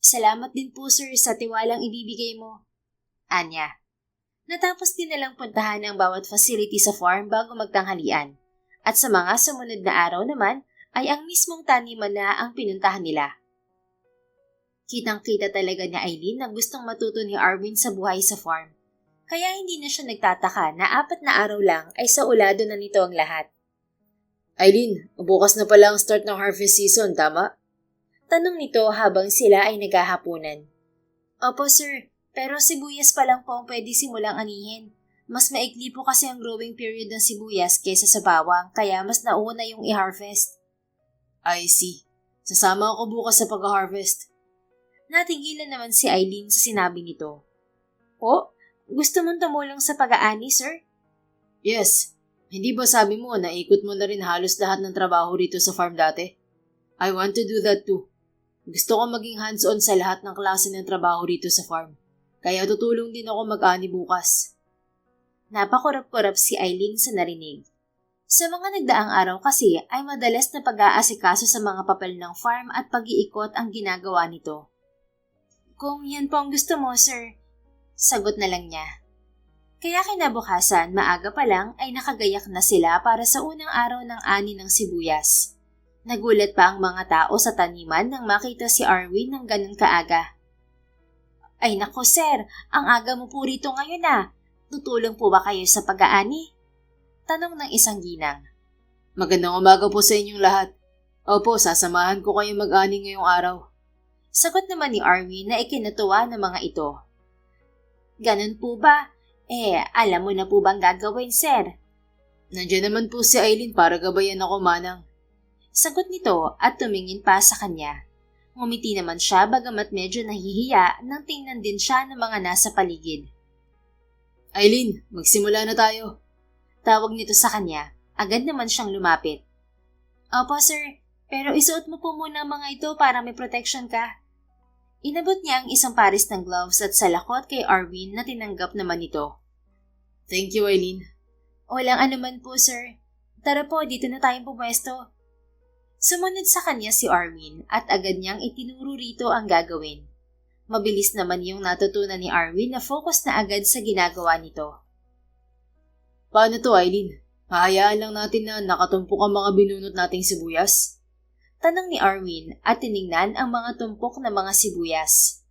Salamat din po sir sa tiwalang ibibigay mo. Anya. Natapos din nalang puntahan ang bawat facility sa farm bago magtanghalian. At sa mga sumunod na araw naman ay ang mismong taniman na ang pinuntahan nila. Kitang-kita talaga ni Eileen na gustong matuto ni Arwin sa buhay sa farm. Kaya hindi na siya nagtataka na 4 na araw lang ay sa ulado na nito ang lahat. Eileen, bukas na pala ang start ng harvest season, tama? Tanong nito habang sila ay naghahapunan. Opo sir, pero sibuyas pa lang po ang pwede simulang anihin. Mas maikli po kasi ang growing period ng sibuyas kaysa sa bawang kaya mas nauna yung i-harvest. I see. Sasama ako bukas sa pag-harvest. Natigilan naman si Eileen sa sinabi nito. Po? Gusto mong tumulong sa pag-aani, sir? Yes. Hindi ba sabi mo na ikot mo na rin halos lahat ng trabaho rito sa farm dati? I want to do that too. Gusto ko maging hands-on sa lahat ng klase ng trabaho rito sa farm. Kaya tutulong din ako mag-ani bukas. Napakurap-kurap si Eileen sa narinig. Sa mga nagdaang araw kasi ay madalas na pag-aasikaso sa mga papel ng farm at pag-iikot ang ginagawa nito. Kung yan po ang gusto mo, sir, sagot na lang niya. Kaya kinabukasan, maaga pa lang ay nakagayak na sila para sa unang araw ng ani ng sibuyas. Nagulat pa ang mga tao sa taniman nang makita si Arwin ng ganun kaaga. Ay nako sir, ang aga mo po rito ngayon ah. Tutulong po ba kayo sa pag-aani? Tanong ng isang ginang. Magandang umaga po sa inyong lahat. Opo, sasamahan ko kayo mag-ani ngayong araw. Sagot naman ni Arwin na ikinatuwa ng mga ito. Ganun po ba? Alam mo na po bang gagawin, sir? Nandiyan naman po si Eileen para gabayan ako, manang. Sagot nito at tumingin pa sa kanya. Ngumiti naman siya bagamat medyo nahihiya nang tingnan din siya ng mga nasa paligid. Eileen, magsimula na tayo. Tawag nito sa kanya. Agad naman siyang lumapit. Opo, sir. Pero isuot mo po muna ang mga ito para may protection ka. Inabot niya ang isang pares ng gloves at salakot kay Arwin na tinanggap naman ito. Thank you, Eileen. Walang anuman po, sir. Tara po, dito na tayong pumwesto. Sumunod sa kanya si Arwin at agad niyang itinuro rito ang gagawin. Mabilis naman yung natutunan ni Arwin na focus na agad sa ginagawa nito. Paano to, Eileen? Hahayaan lang natin na nakatumpok ang mga binunot nating sibuyas? Tanong ni Arwin at tiningnan ang mga tumpok na mga sibuyas.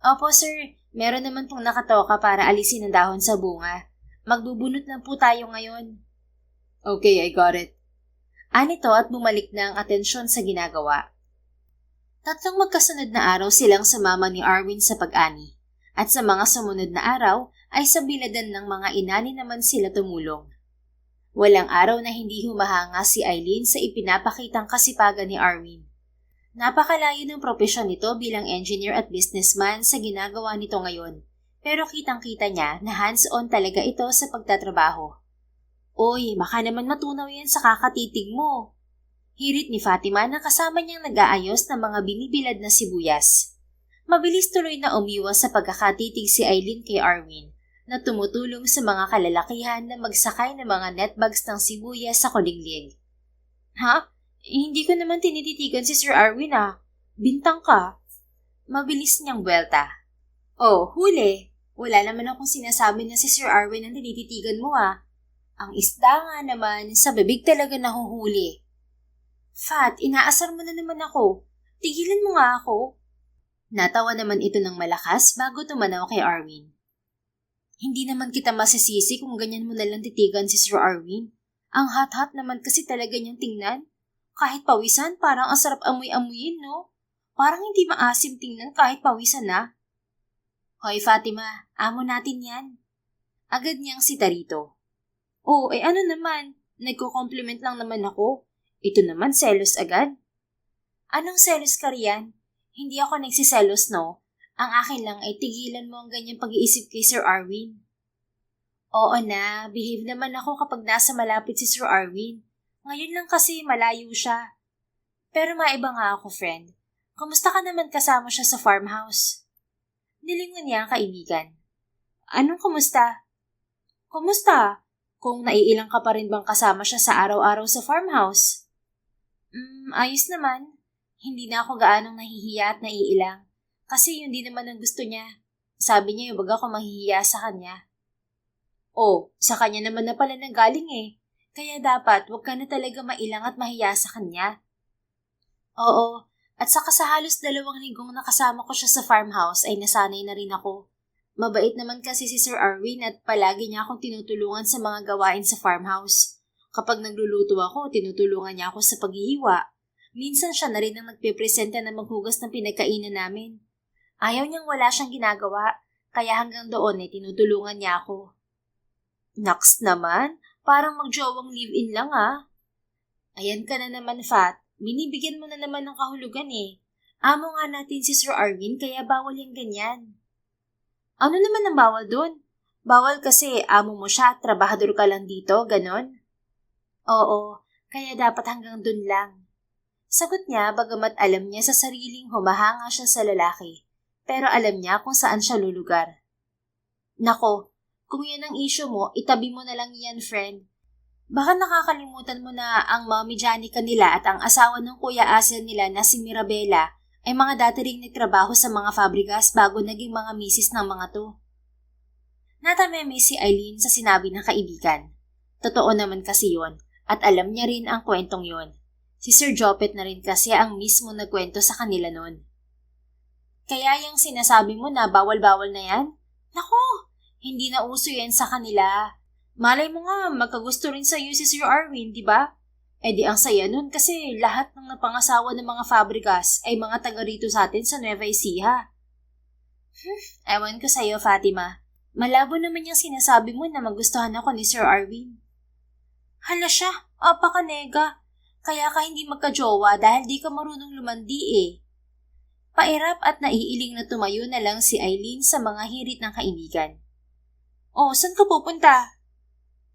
Opo, sir. Meron naman pong nakatoka para alisin ang dahon sa bunga. Magbubunot lang po tayo ngayon. Okay, I got it. Anito at bumalik na ang atensyon sa ginagawa. Tatlong magkasunod na araw silang sumama ni Arwin sa pag-ani. At sa mga sumunod na araw ay sa biladan ng mga inani naman sila tumulong. Walang araw na hindi humahanga si Eileen sa ipinapakitang kasipagan ni Arwin. Napakalayo ng propesyon nito bilang engineer at businessman sa ginagawa nito ngayon, pero kitang-kita niya na hands-on talaga ito sa pagtatrabaho. Oy, baka naman matunaw yan sa kakatitig mo. Hirit ni Fatima na kasama niyang nag-aayos ng mga binibilad na sibuyas. Mabilis tuloy na umiwas sa pagkakatitig si Eileen kay Arwin, na tumutulong sa mga kalalakihan na magsakay ng mga netbags ng sibuyas sa kuliglig. Ha? Hindi ko naman tinititigan si Sir Arwin ah. Bintang ka. Mabilis niyang buwelta. Oh, huli. Wala naman akong sinasabi na si Sir Arwin ang tinititigan mo ah. Ang isda nga naman, sa bibig talaga nahuhuli. Fat, inaasar mo na naman ako. Tigilan mo nga ako. Natawa naman ito ng malakas bago tumanaw kay Arwin. Hindi naman kita masisisi kung ganyan mo nalang titigan si Sir Arwin. Ang hot-hot naman kasi talaga niyang tingnan. Kahit pawisan, parang ang sarap amoy-amuyin, no? Parang hindi maasim tingnan kahit pawisan na. Hoy Fatima, amo natin yan. Agad niyang sita rito. Oh, ano naman? Nagko-compliment lang naman ako. Ito naman selos agad. Anong selos ka riyan? Hindi ako nagsiselos, no? Ang akin lang ay tigilan mo ang ganyang pag-iisip kay Sir Arwin. Oo na, behave naman ako kapag nasa malapit si Sir Arwin. Ngayon lang kasi malayo siya. Pero maiba nga ako, friend. Kamusta ka naman kasama siya sa farmhouse? Nilingon niya ang kaibigan. Anong kumusta? Kumusta? Kung naiilang ka pa rin bang kasama siya sa araw-araw sa farmhouse? Ayos naman. Hindi na ako gaanong nahihiya at naiilang. Kasi yun din naman ang gusto niya. Sabi niya yung baga ko mahihiya sa kanya. Oh, sa kanya naman na pala nanggaling eh. Kaya dapat wag ka na talaga mailang at mahiya sa kanya. Oo, at saka sa halos 2 linggong nakasama ko siya sa farmhouse ay nasanay na rin ako. Mabait naman kasi si Sir Arwin at palagi niya akong tinutulungan sa mga gawain sa farmhouse. Kapag nagluluto ako, tinutulungan niya ako sa paghihiwa. Minsan siya na rin ang nagpipresenta na maghugas ng pinagkainan namin. Ayaw niyang wala siyang ginagawa, kaya hanggang doon ay tinutulungan niya ako. Naks naman, parang magjowang live-in lang ah. Ayan ka na naman, Fat. Binibigyan mo na naman ng kahulugan eh. Amo nga natin si Sir Arwin kaya bawal yung ganyan. Ano naman ang bawal dun? Bawal kasi amo mo siya, trabahador ka lang dito, ganon? Oo, kaya dapat hanggang dun lang. Sagot niya bagamat alam niya sa sariling humahanga siya sa lalaki, pero alam niya kung saan siya lulugar. Nako, kung yan ang issue mo, itabi mo na lang yan, friend. Baka nakakalimutan mo na ang Mommy Janica nila at ang asawa ng Kuya Asel nila na si Mirabela ay mga dati ring nagtrabaho sa mga fabrikas bago naging mga misis ng mga to. Natameme si Eileen sa sinabi ng kaibigan. Totoo naman kasi yon at alam niya rin ang kwentong yon. Si Sir Jopet na rin kasi ang mismo nagkwento sa kanila nun. Kaya yung sinasabi mo na bawal-bawal na yan? Nako, hindi na uso yan sa kanila. Malay mo nga, magkagusto rin sa iyo si Sir Arwin, di ba? Eh di ang saya nun kasi lahat ng napangasawa ng mga fabrikas ay mga taga rito sa atin sa Nueva Ecija. Ewan ko sa iyo, Fatima. Malabo naman yung sinasabi mo na magustuhan ako ni Sir Arwin. Hala siya, apaka-nega. Kaya ka hindi magka-jowa dahil di ka marunong lumandi eh. Pairap at naiiling na tumayo na lang si Eileen sa mga hirit ng kaibigan. Oh, saan ka pupunta?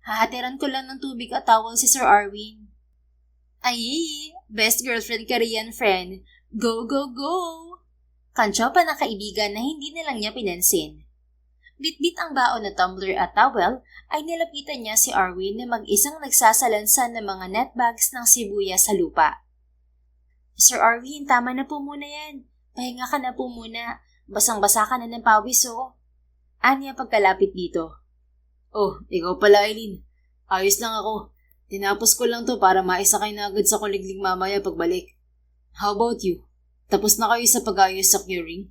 Hahatiran ko lang ng tubig at tawag si Sir Arwin. Ay, Best girlfriend Korean friend. Go, go, go! Kantso pa ng kaibigan na hindi na lang niya pinansin. Bitbit ang baon na tumbler at towel ay nilapitan niya si Arwin na mag-isang nagsasalansan ng mga net bags ng sibuyas sa lupa. Sir Arwin, tama na po muna yan. Pahinga ka na po muna. Basang-basa ka na ng pawis oh. Anya pagkalapit dito. Oh, ikaw pala Eileen. Ayos lang ako. Tinapos ko lang to para maisakay na agad sa kuliglig mamaya pagbalik. How about you? Tapos na kayo sa pag-ayos sa curing?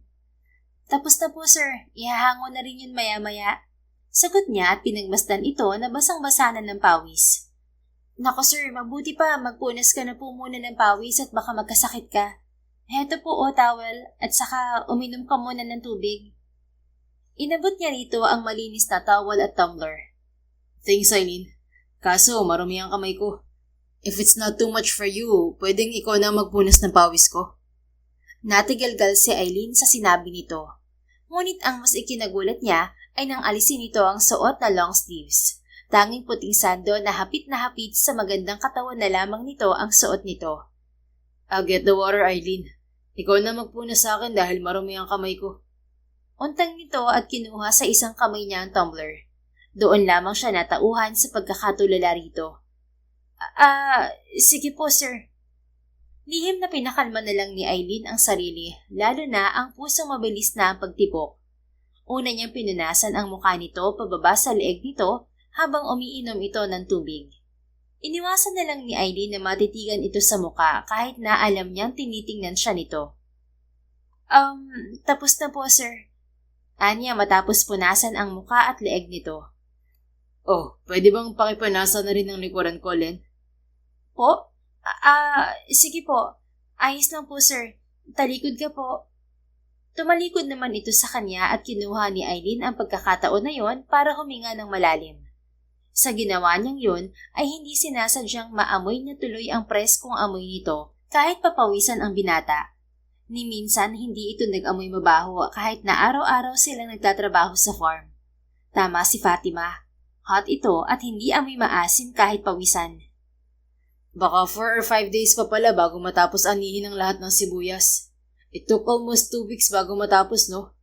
Tapos na po sir, ihahango na rin yun maya-maya. Sagot niya at pinagmasdan ito na basang-basa na ng pawis. Nako sir, mabuti pa magpunas ka na po muna ng pawis at baka magkasakit ka. Heto po o towel at saka uminom ka muna ng tubig. Inabot niya rito ang malinis na towel at tumbler. Thanks Eileen. Kaso marumi ang kamay ko. If it's not too much for you, pwedeng ikaw na magpunas ng pawis ko. Natigalgal si Eileen sa sinabi nito. Ngunit ang mas ikinagulat niya ay nang alisin nito ang suot na long sleeves. Tanging puting sando na hapit sa magandang katawan na lamang nito ang suot nito. I'll get the water, Eileen. Ikaw na magpunas sa akin dahil marumi ang kamay ko. Untang nito at kinuha sa isang kamay niya ang tumbler. Doon lamang siya natauhan sa pagkakatulala rito. Sige po sir. Lihim na pinakalma na lang ni Eileen ang sarili, lalo na ang pusong mabilis na ang pagtipok. Una niyang pinunasan ang mukha nito pababa sa leeg nito habang umiinom ito ng tubig. Iniwasan na lang ni Eileen na matitigan ito sa mukha kahit na alam niyang tinitingnan siya nito. Tapos na po sir. Anya matapos punasan ang mukha at leeg nito. Oh, pwede bang pakipunasan na rin ng likuran ko, Len? Po? Sige po. Ayos lang po, sir. Talikod ka po. Tumalikod naman ito sa kanya at kinuha ni Eileen ang pagkakataon na yon para huminga ng malalim. Sa ginawa niyang yun ay hindi sinasadyang maamoy na tuloy ang preskong amoy nito kahit papawisan ang binata. Ni minsan hindi ito nag-amoy mabaho kahit na araw-araw silang nagtatrabaho sa farm. Tama si Fatima. Hot ito at hindi amoy maasim kahit pawisan. Baka 4 or 5 days pa pala bago matapos anihin ang lahat ng sibuyas. It took almost 2 weeks bago matapos, no?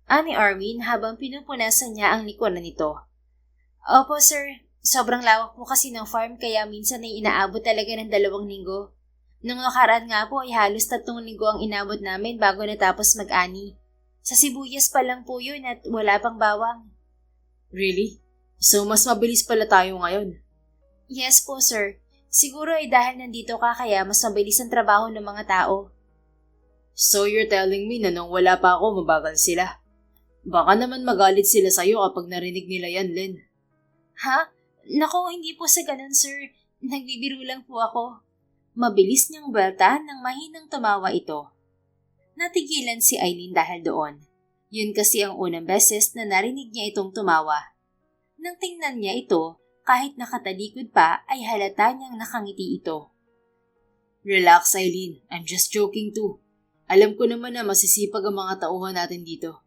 Ani Arwin habang pinupunasan niya ang likuran nito. Opo sir, sobrang lawak po kasi ng farm kaya minsan ay inaabot talaga ng 2 linggo. Nung nakaraan nga po ay halos 3 linggo ang inabot namin bago natapos mag-ani. Sa sibuyas pa lang po yun at wala pang bawang. Really? So mas mabilis pala tayo ngayon? Yes po sir. Siguro ay dahil nandito ka kaya mas mabilis ang trabaho ng mga tao. So you're telling me na nung wala pa ako mabagal sila? Baka naman magalit sila sa'yo kapag narinig nila yan, Len. Ha? Nako, hindi po sa ganun sir. Nagbibiro lang po ako. Mabilis niyang buwelta nang mahinang tumawa ito. Natigilan si Eileen dahil doon. Yun kasi ang unang beses na narinig niya itong tumawa. Nang tingnan niya ito, kahit nakatalikod pa ay halata niyang nakangiti ito. Relax, Eileen. I'm just joking too. Alam ko naman na masisipag ang mga tauhan natin dito.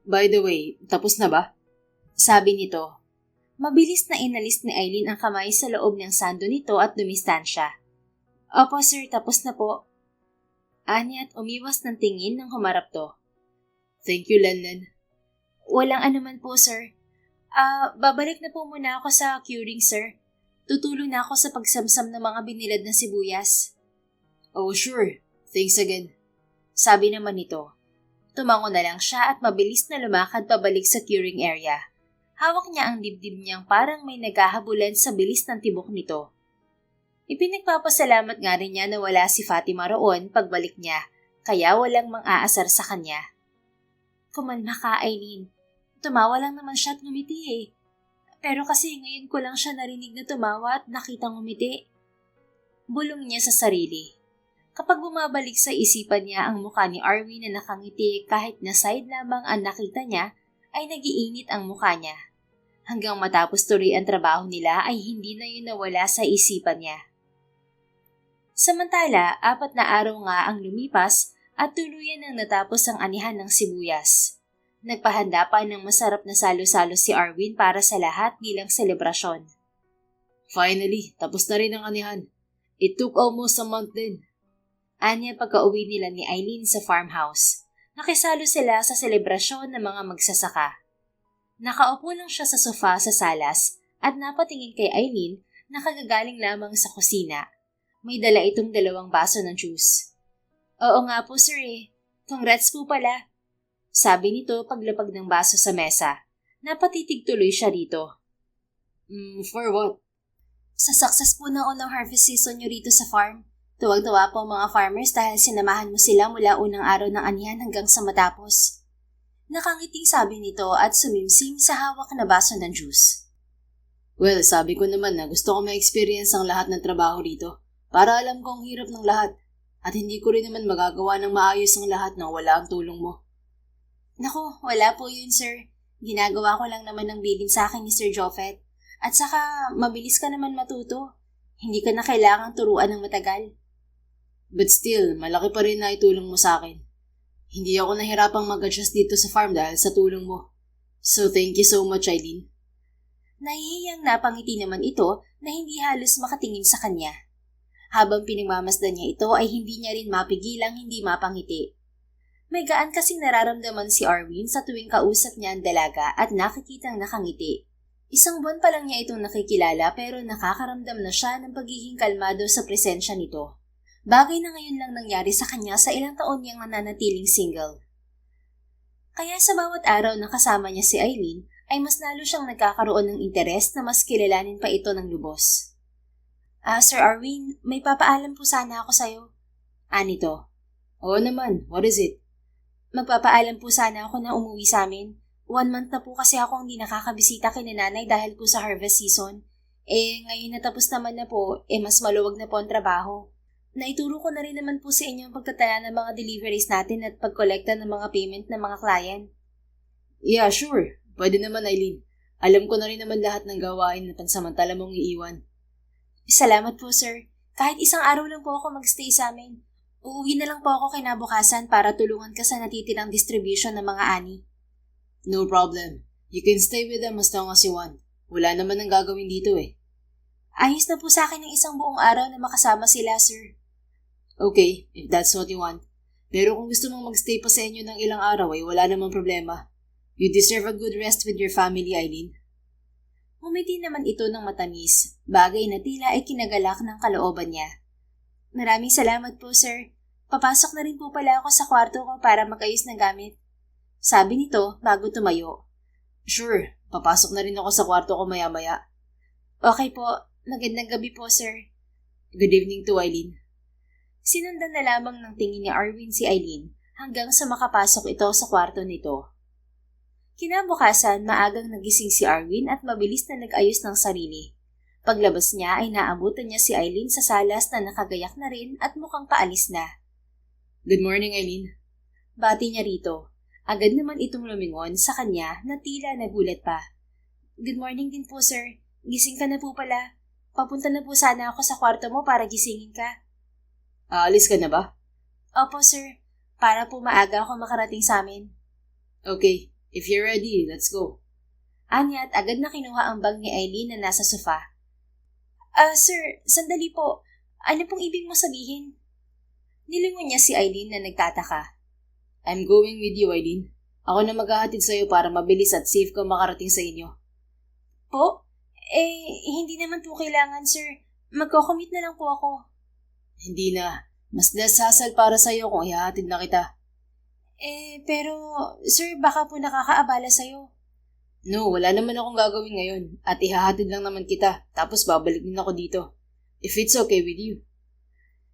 By the way, tapos na ba? Sabi nito. Mabilis na inalis ni Eileen ang kamay sa loob ng sando nito at dumistansya. Opo sir, tapos na po. Anya at umiwas ng tingin nang humarap to. Thank you, Lenlen. Walang anuman po sir. Babalik na po muna ako sa curing, sir. Tutulong na ako sa pagsamsam ng mga binilad na sibuyas. Oh, sure. Thanks again. Sabi naman nito. Tumango na lang siya at mabilis na lumakad pabalik sa curing area. Hawak niya ang dibdib niyang parang may naghahabulan sa bilis ng tibok nito. Ipinagpapasalamat nga rin niya na wala si Fatima roon pagbalik niya, kaya walang mang-aasar sa kanya. Kumalma ka, Eileen. Tumawa lang naman siya at ngumiti eh. Pero kasi ngayon ko lang siya narinig na tumawa at nakitang ngumiti. Bulong niya sa sarili. Kapag bumabalik sa isipan niya ang mukha ni Arwin na nakangiti kahit na side lamang ang nakita niya, ay nagiinit ang mukha niya. Hanggang matapos tuloy ang trabaho nila ay hindi na yun nawala sa isipan niya. Samantala, 4 na araw nga ang lumipas at tuluyan nang natapos ang anihan ng sibuyas. Nagpahanda pa ng masarap na salo-salo si Arwin para sa lahat bilang selebrasyon. Finally, tapos na rin ang anihan. It took almost a month din. Anya pagka-uwi nila ni Eileen sa farmhouse. Nakisalo sila sa selebrasyon ng mga magsasaka. Nakaupo lang siya sa sofa sa salas at napatingin kay Eileen na kagagaling lamang sa kusina. May dala itong 2 baso ng juice. Oo nga po sir eh. Congrats po pala. Sabi nito paglapag ng baso sa mesa. Napatitig tuloy siya rito. For what? Sa success po ng unang harvest season nyo rito sa farm. Tuwag-tuwa po ang mga farmers dahil sinamahan mo sila mula unang araw ng anihan hanggang sa matapos. Nakangiting sabi nito at sumimsim sa hawak na baso ng juice. Well, sabi ko naman na gusto ko ma-experience ang lahat ng trabaho dito para alam ko ang hirap ng lahat at hindi ko rin naman magagawa ng maayos ang lahat nang wala ang tulong mo. Naku, wala po yun sir. Ginagawa ko lang naman ng bilin sa akin ni Sir Joffet. At saka, mabilis ka naman matuto. Hindi ka na kailangang turuan ng matagal. But still, malaki pa rin na itulong mo sa akin. Hindi ako nahirapang mag-adjust dito sa farm dahil sa tulong mo. So thank you so much, Eileen. Nahihiyang napangiti naman ito na hindi halos makatingin sa kanya. Habang pinagmamasdan niya ito ay hindi niya rin mapigilang hindi mapangiti. May gaan kasing nararamdaman si Arwin sa tuwing kausap niya ang dalaga at nakikitang nakangiti. 1 buwan pa lang niya itong nakikilala pero nakakaramdam na siya ng pagiging kalmado sa presensya nito. Bagay na ngayon lang nangyari sa kanya sa ilang taon niyang nananatiling single. Kaya sa bawat araw na kasama niya si Eileen ay mas lalo siyang nagkakaroon ng interes na mas kilalanin pa ito ng lubos. Sir Arwin, may papaalam po sana ako sa'yo. Anito. Oo naman, what is it? Magpapaalam po sana ako na umuwi sa amin. 1 month na po kasi ako hindi nakakabisita kay nanay dahil po sa harvest season. Ngayon natapos naman na po, mas maluwag na po ang trabaho. Naituro ko na rin naman po sa inyo ang pagtatala ng mga deliveries natin at pagkolekta ng mga payment ng mga client. Yeah, sure. Pwede naman, Eileen. Alam ko na rin naman lahat ng gawain na pansamantala mong iiwan. Salamat po, sir. Kahit 1 araw lang po ako magstay sa amin. Uuwi na lang po ako kinabukasan para tulungan ka sa natitirang distribution ng mga ani. No problem. You can stay with them as long as you want. Wala naman ang gagawin dito eh. Ayos na po sa akin ng 1 buong araw na makasama sila, sir. Okay, if that's what you want. Pero kung gusto mong magstay pa sa inyo ng ilang araw ay wala namang problema. You deserve a good rest with your family, Eileen. Umiti naman ito ng matamis, bagay na tila ay kinagalak ng kalooban niya. Maraming salamat po, sir. Papasok na rin po pala ako sa kwarto ko para magayos ng gamit. Sabi nito bago tumayo. Sure, papasok na rin ako sa kwarto ko maya-maya. Okay po, magandang gabi po, sir. Good evening to Eileen. Sinundan na lamang ng tingin ni Arwin si Eileen hanggang sa makapasok ito sa kwarto nito. Kinabukasan, maagang nagising si Arwin at mabilis na nag-ayos ng sarili. Paglabas niya ay naabutan niya si Eileen sa salas na nakagayak na rin at mukhang paalis na. Good morning, Eileen. Bati niya rito. Agad naman itong lumingon sa kanya na tila nagulat pa. Good morning din po, sir. Gising ka na po pala. Papunta na po sana ako sa kwarto mo para gisingin ka. Aalis ka na ba? Opo, sir. Para po maaga ako makarating sa amin. Okay, if you're ready, let's go. Anya at agad na kinuha ang bag ni Eileen na nasa sofa. Sir, sandali po. Ano pong ibig mo sabihin? Nilingon niya si Eileen na nagtataka. I'm going with you, Eileen. Ako na maghahatid sa'yo para mabilis at safe ka makarating sa inyo. Po? Hindi naman po kailangan, sir. Magko-commute na lang po ako. Hindi na. Mas less hassle para sa'yo kung ihahatid na kita. Pero, sir, baka po nakakaabala sa'yo. No, wala naman akong gagawin ngayon. At ihahatid lang naman kita. Tapos babalik din ako dito. If it's okay with you.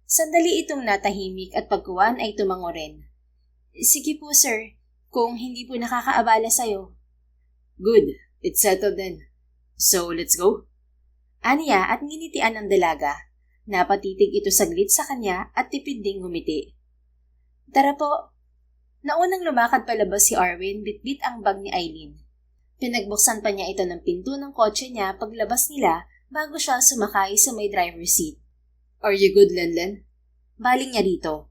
Sandali itong natahimik at pagkuwan ay tumango rin. Sige po, sir. Kung hindi po nakakaabala sa'yo. Good. It's settled then. So, let's go? Aniya at nginitian ng dalaga. Napatitig ito saglit sa kanya at tipid ding ngumiti. Tara po. Naunang lumakad palabas si Arwin bitbit ang bag ni Eileen. Pinagbuksan pa niya ito ng pinto ng kotse niya paglabas nila bago siya sumakay sa may driver's seat. Are you good, Lenlen? Baling niya rito.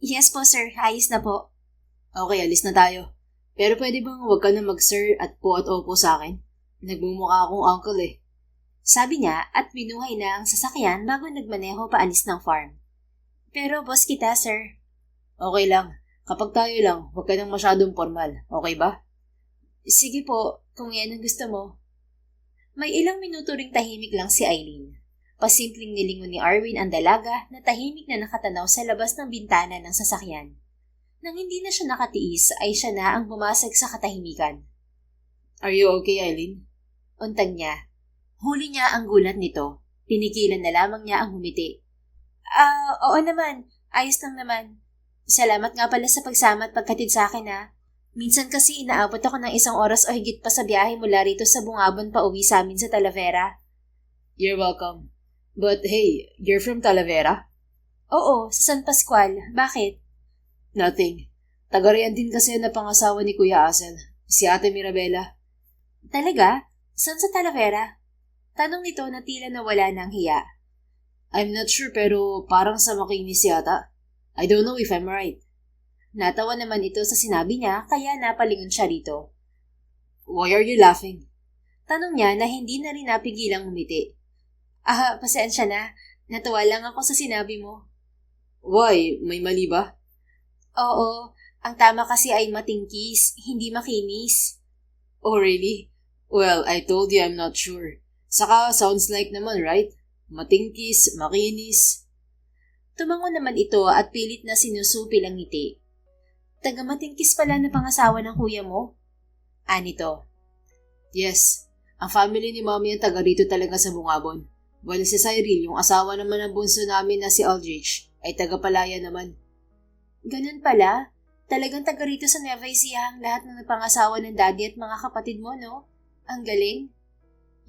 Yes po, sir. Ayos na po. Okay, alis na tayo. Pero pwede bang huwag ka na mag-sir at po at opo sa akin? Nagmumukha akong uncle eh. Sabi niya at binuhay na ang sasakyan bago nagmaneho paalis ng farm. Pero boss kita, sir. Okay lang. Kapag tayo lang, huwag ka nang masyadong formal. Okay ba? Sige po, kung yan ang gusto mo. May ilang minuto ring tahimik lang si Eileen. Pasimpleng nilingon ni Arwin ang dalaga na tahimik na nakatanaw sa labas ng bintana ng sasakyan. Nang hindi na siya nakatiis ay siya na ang bumasag sa katahimikan. Are you okay, Eileen? Untag niya. Huli niya ang gulat nito. Tinigilan na lamang niya ang humiti. Oo naman. Ayos lang naman. Salamat nga pala sa pagsama at pagkatid sa akin ha. Minsan kasi inaabot ako ng 1 oras o higit pa sa biyahe mula rito sa Bungabon pa uwi sa amin sa Talavera. You're welcome. But hey, you're from Talavera? Oo, sa San Pascual. Bakit? Nothing. Tagarian din kasi na pangasawa ni Kuya Asel, si Ate Mirabela. Talaga? Saan sa Talavera? Tanong nito na tila nawala ng hiya. I'm not sure pero parang sa Makinis yata. I don't know if I'm right. Natawa naman ito sa sinabi niya kaya napalingon siya rito. Why are you laughing? Tanong niya na hindi na rin napigilang umiti. Pasensya na. Natuwa lang ako sa sinabi mo. Why? May mali ba? Oo, ang tama kasi ay matingkis, hindi makinis. Oh really? Well, I told you I'm not sure. Saka sounds like naman, right? Matingkis, makinis. Tumango naman ito at pilit na sinusupil ang ngiti. Taga-matingkis pala na pangasawa ng kuya mo? Anito. Yes, ang family ni Mommy ang taga rito talaga sa Bungabon. While si Cyril, yung asawa naman ng bunso namin na si Aldrich, ay taga-Palaya naman. Ganun pala? Talagang taga rito sa Nueva Ecija ang lahat ng pangasawa ng daddy at mga kapatid mo, no? Ang galing.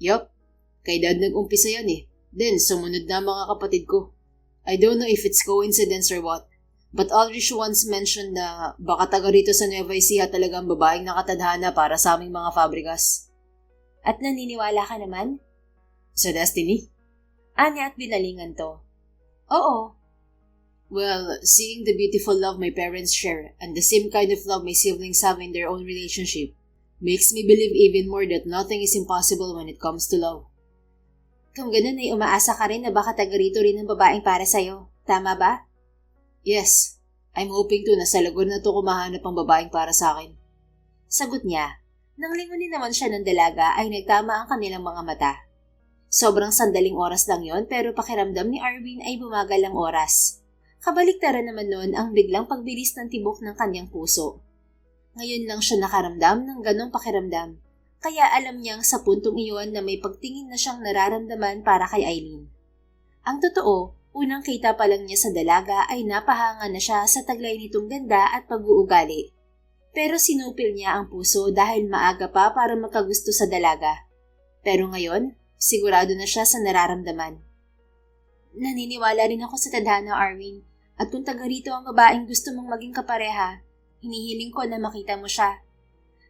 Yup, kay dad nag-umpisa yan eh. Then, sumunod na mga kapatid ko. I don't know if it's coincidence or what, but Aldrich once mentioned na baka taga rito sa Nueva Ecija talagang babaeng nakatadhana para sa aming mga fabrikas. At naniniwala ka naman? Sa destiny? Anya at binalingan to. Oo. Well, seeing the beautiful love my parents share and the same kind of love my siblings have in their own relationship makes me believe even more that nothing is impossible when it comes to love. Kung ganun ay umaasa ka rin na baka taga rito rin ng babaeng para sa'yo. Tama ba? Yes. I'm hoping to na sa lugar na to kumahanap ang babaeng para sa akin. Sagot niya. Nang lingunin naman siya ng dalaga ay nagtama ang kanilang mga mata. Sobrang sandaling oras lang yon pero pakiramdam ni Arwin ay bumagal ang oras. Kabaliktaran naman noon ang biglang pagbilis ng tibok ng kanyang puso. Ngayon lang siya nakaramdam ng ganong pakiramdam. Kaya alam niyang sa puntong iyon na may pagtingin na siyang nararamdaman para kay Eileen. Ang totoo, unang kita pa lang niya sa dalaga ay napahanga na siya sa taglay nitong ganda at pag-uugali. Pero sinupil niya ang puso dahil maaga pa para magkagusto sa dalaga. Pero ngayon, sigurado na siya sa nararamdaman. Naniniwala rin ako sa tadhana, Arwin. At kung taga rito ang babaeng gusto mong maging kapareha, hinihiling ko na makita mo siya.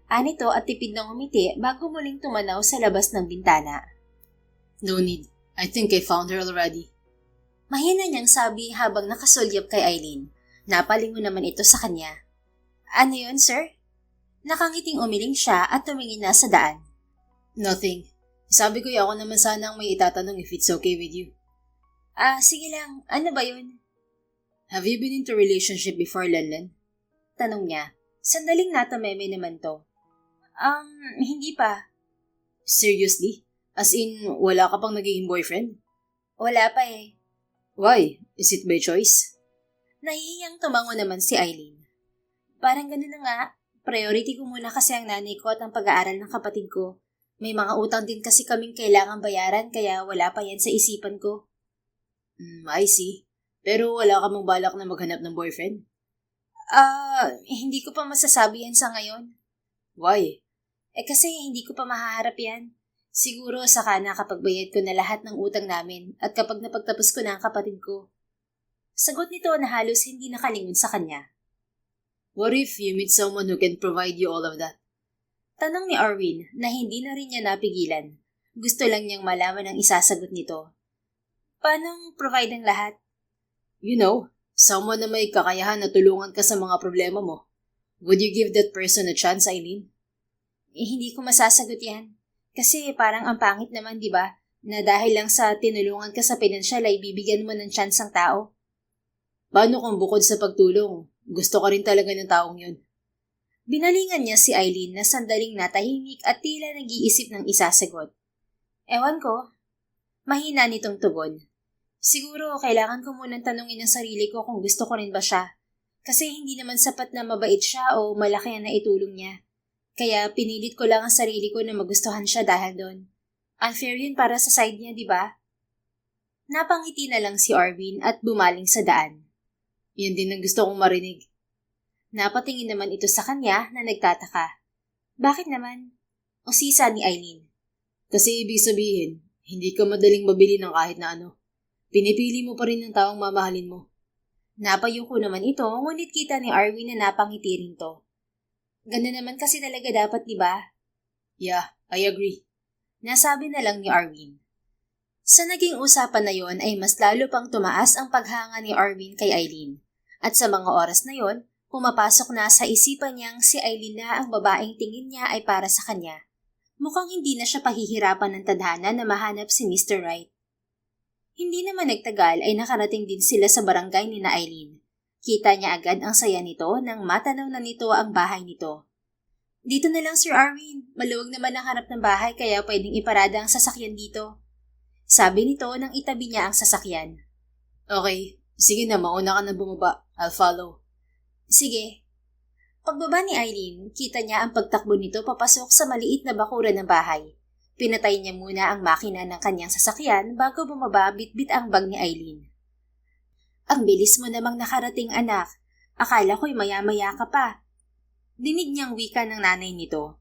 Anito at tipid ng umiti bago muling tumanaw sa labas ng bintana. No need. I think I found her already. Mahina niyang sabi habang nakasulyap kay Eileen. Napalingon naman ito sa kanya. Ano yun, sir? Nakangiting umiling siya at tumingin na sa daan. Nothing. Sabi ko ako naman sana ang may itatanong if it's okay with you. Sige lang. Ano ba yun? Have you been into a relationship before, Lenlen? Tanong niya. Sandaling natameme naman to. Hindi pa. Seriously? As in, wala ka pang nagiging boyfriend? Wala pa eh. Why? Is it by choice? Nahihiyang tumango naman si Eileen. Parang ganun na nga. Priority ko muna kasi ang nanay ko at ang pag-aaral ng kapatid ko. May mga utang din kasi kaming kailangang bayaran kaya wala pa yan sa isipan ko. I see. Pero wala ka mang balak na maghanap ng boyfriend? Hindi ko pa masasabi yan sa ngayon. Why? Kasi hindi ko pa mahaharap yan. Siguro saka na kapag bayad ko na lahat ng utang namin at kapag napagtapos ko na ang kapatid ko. Sagot nito na halos hindi nakalingon sa kanya. What if you meet someone who can provide you all of that? Tanong ni Arwin na hindi na rin niya napigilan. Gusto lang niyang malaman ang isasagot nito. Paanong provide ang lahat? You know, someone na may kakayahan na tulungan ka sa mga problema mo. Would you give that person a chance, Eileen? Hindi ko masasagot yan. Kasi parang ang pangit naman, di ba? Na dahil lang sa tinulungan ka sa pinansyal ay bibigyan mo ng chance ang tao? Paano kung bukod sa pagtulong, gusto ka rin talaga ng taong yun? Binalingan niya si Eileen na sandaling natahimik at tila nag-iisip ng isasagot. Ewan ko. Mahina nitong tugon. Siguro kailangan ko munang tanungin ang sarili ko kung gusto ko rin ba siya. Kasi hindi naman sapat na mabait siya o malaki ang naitulong niya. Kaya pinilit ko lang ang sarili ko na magustuhan siya dahil doon. Unfair yun para sa side niya, di ba? Napangiti na lang si Arvin at bumaling sa daan. Yan din ang gusto kong marinig. Napatingin naman ito sa kanya na nagtataka. Bakit naman? Usisa ni Eileen. Kasi ibig sabihin, hindi ka madaling mabili ng kahit na ano. Pinipili mo pa rin ng taong mamahalin mo. Napayuko naman ito, ngunit kita ni Arvin na napangiti rin to. Ganda naman kasi talaga dapat, di ba? Yeah, I agree. Nasabi na lang ni Arvin. Sa naging usapan na yon ay mas lalo pang tumaas ang paghanga ni Arvin kay Eileen. At sa mga oras na yon, pumapasok na sa isipan niyang si Eileen na ang babaeng tingin niya ay para sa kanya. Mukhang hindi na siya pahihirapan ng tadhana na mahanap si Mr. Right. Hindi naman nagtagal ay nakarating din sila sa barangay ni na Eileen. Kita niya agad ang saya nito nang matanaw na nito ang bahay nito. Dito na lang, Sir Arvin. Maluwag naman ang harap ng bahay kaya pwedeng iparada ang sasakyan dito. Sabi nito nang itabi niya ang sasakyan. Okay, sige na, mauna ka na bumaba. I'll follow. Sige. Pagbaba ni Eileen, kita niya ang pagtakbo nito papasok sa maliit na bakuran ng bahay. Pinatay niya muna ang makina ng kanyang sasakyan bago bumaba bitbit ang bag ni Eileen. Ang bilis mo namang nakarating, anak. Akala ko'y maya-maya ka pa. Dinig niyang wika ng nanay nito.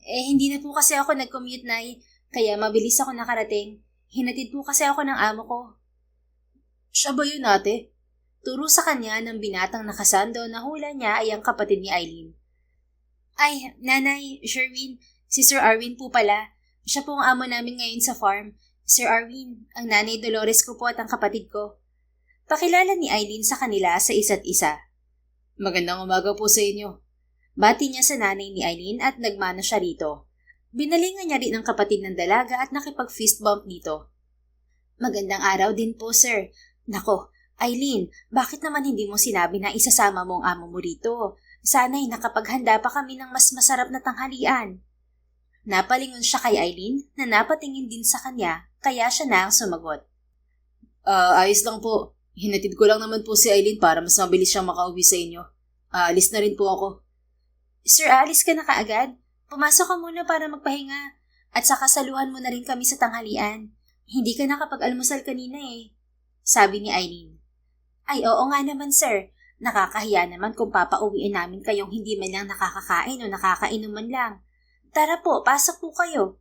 Hindi na po kasi ako nag-commute, Nay, kaya mabilis ako nakarating. Hinatid po kasi ako ng amo ko. Siya ba yun, ate? Turo sa kanya ng binatang nakasando na hula niya ay ang kapatid ni Eileen. Ay, Nanay, Sherwin, si Sir Arvin po pala. Siya po ang amo namin ngayon sa farm. Sir Arvin, ang nanay Dolores ko po at ang kapatid ko. Pakilala ni Eileen sa kanila sa isa't isa. Magandang umaga po sa inyo. Bati niya sa nanay ni Eileen at nagmano siya rito. Binalingan niya rin ang kapatid ng dalaga at nakipag-fist bump nito. Magandang araw din po, sir. Nako, Eileen, bakit naman hindi mo sinabi na isasama mo ang amo mo rito? Sana'y nakapaghanda pa kami ng mas masarap na tanghalian. Napalingon siya kay Eileen na napatingin din sa kanya kaya siya na ang sumagot. Ayos lang po. Hinatid ko lang naman po si Eileen para mas mabilis siyang makauwi sa inyo. Alis na rin po ako. Sir, alis ka na kaagad? Pumasok ka muna para magpahinga. At saka saluhan mo na rin kami sa tanghalian. Hindi ka nakapag-almusal kanina eh. Sabi ni Eileen. Ay, oo nga naman, sir. Nakakahiya naman kung papauwiin namin kayong hindi man lang nakakakain o nakakainom man lang. Tara po, pasok po kayo.